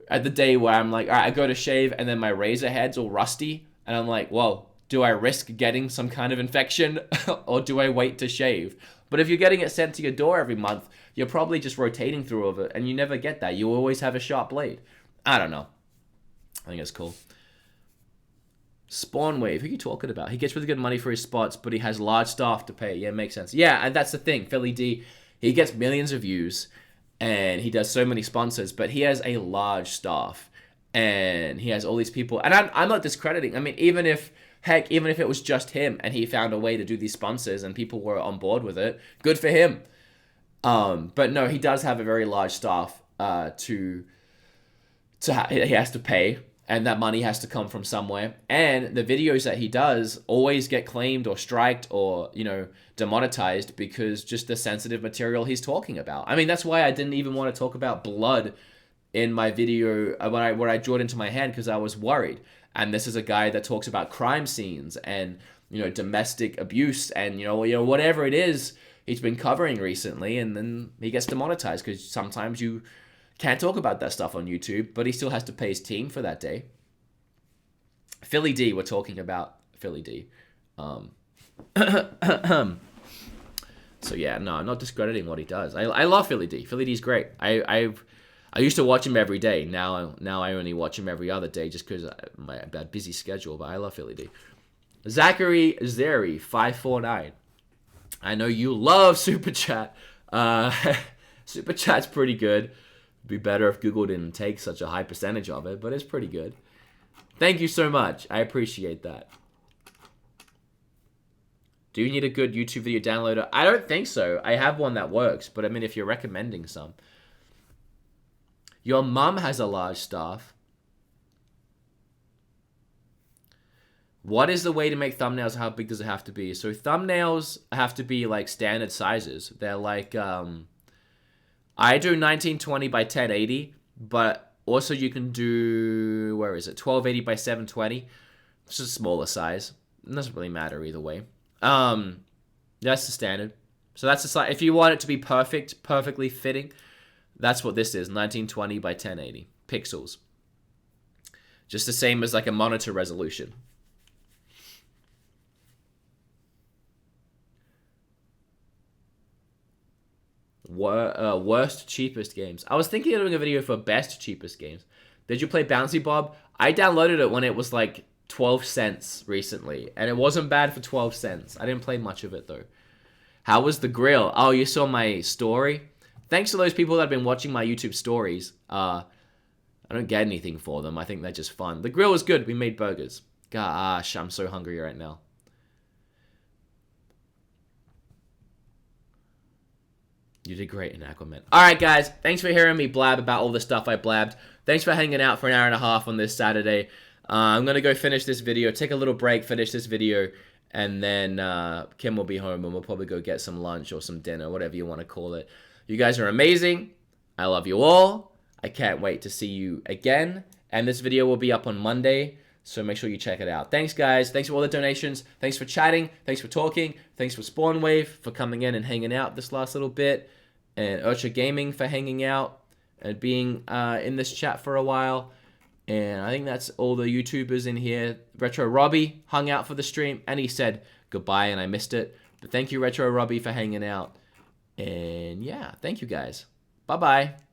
at the day where I'm like, all right, I go to shave, and then my razor head's all rusty. And I'm like, whoa, do I risk getting some kind of infection? Or do I wait to shave? But if you're getting it sent to your door every month, you're probably just rotating through of it, and you never get that. You always have a sharp blade. I don't know. I think it's cool. Spawnwave, who are you talking about? He gets really good money for his spots, but he has large staff to pay. Yeah, makes sense. Yeah, and that's the thing. Philly D, he gets millions of views, and he does so many sponsors, but he has a large staff, and he has all these people. And I'm not discrediting. I mean, even if it was just him, and he found a way to do these sponsors, and people were on board with it, good for him. But no, he does have a very large staff he has to pay. And that money has to come from somewhere. And the videos that he does always get claimed or striked or, you know, demonetized because just the sensitive material he's talking about. I mean, that's why I didn't even want to talk about blood in my video where I drew it into my hand, because I was worried. And this is a guy that talks about crime scenes and, you know, domestic abuse and, you know, whatever it is he's been covering recently. And then he gets demonetized because sometimes you can't talk about that stuff on YouTube, but he still has to pay his team for that day. Philly D, we're talking about Philly D. So yeah, no, I'm not discrediting what he does. I love Philly D. Philly D's great. I used to watch him every day. Now I only watch him every other day just because my busy schedule, but I love Philly D. Zachary Zeri, 549. I know you love Super Chat. Super Chat's pretty good. Be better if Google didn't take such a high percentage of it, but it's pretty good. Thank you so much. I appreciate that. Do you need a good YouTube video downloader? I don't think so. I have one that works, but I mean, if you're recommending some. Your mum has a large staff. What is the way to make thumbnails? How big does it have to be? So thumbnails have to be like standard sizes. They're like, I do 1920 by 1080, but also you can do, where is it, 1280 by 720. It's just a smaller size. It doesn't really matter either way. That's the standard. So that's the size. If you want it to be perfect, perfectly fitting, that's what this is, 1920 by 1080 pixels. Just the same as like a monitor resolution. Worst, cheapest games. I was thinking of doing a video for best, cheapest games. Did you play Bouncy Bob? I downloaded it when it was like 12 cents recently, and it wasn't bad for 12 cents. I didn't play much of it though. How was the grill? Oh, you saw my story? Thanks to those people that have been watching my YouTube stories. I don't get anything for them. I think they're just fun. The grill was good. We made burgers. Gosh, I'm so hungry right now. You did great in Aquaman. Alright, guys. Thanks for hearing me blab about all the stuff I blabbed. Thanks for hanging out for an hour and a half on this Saturday. I'm going to go finish this video, take a little break, finish this video, and then Kim will be home, and we'll probably go get some lunch or some dinner, whatever you want to call it. You guys are amazing. I love you all. I can't wait to see you again. And this video will be up on Monday, so make sure you check it out. Thanks, guys. Thanks for all the donations. Thanks for chatting. Thanks for talking. Thanks for Spawnwave for coming in and hanging out this last little bit. And Urcha Gaming for hanging out and being in this chat for a while. And I think that's all the YouTubers in here. Retro Robbie hung out for the stream, and he said goodbye, and I missed it. But thank you, Retro Robbie, for hanging out. And yeah, thank you guys. Bye-bye.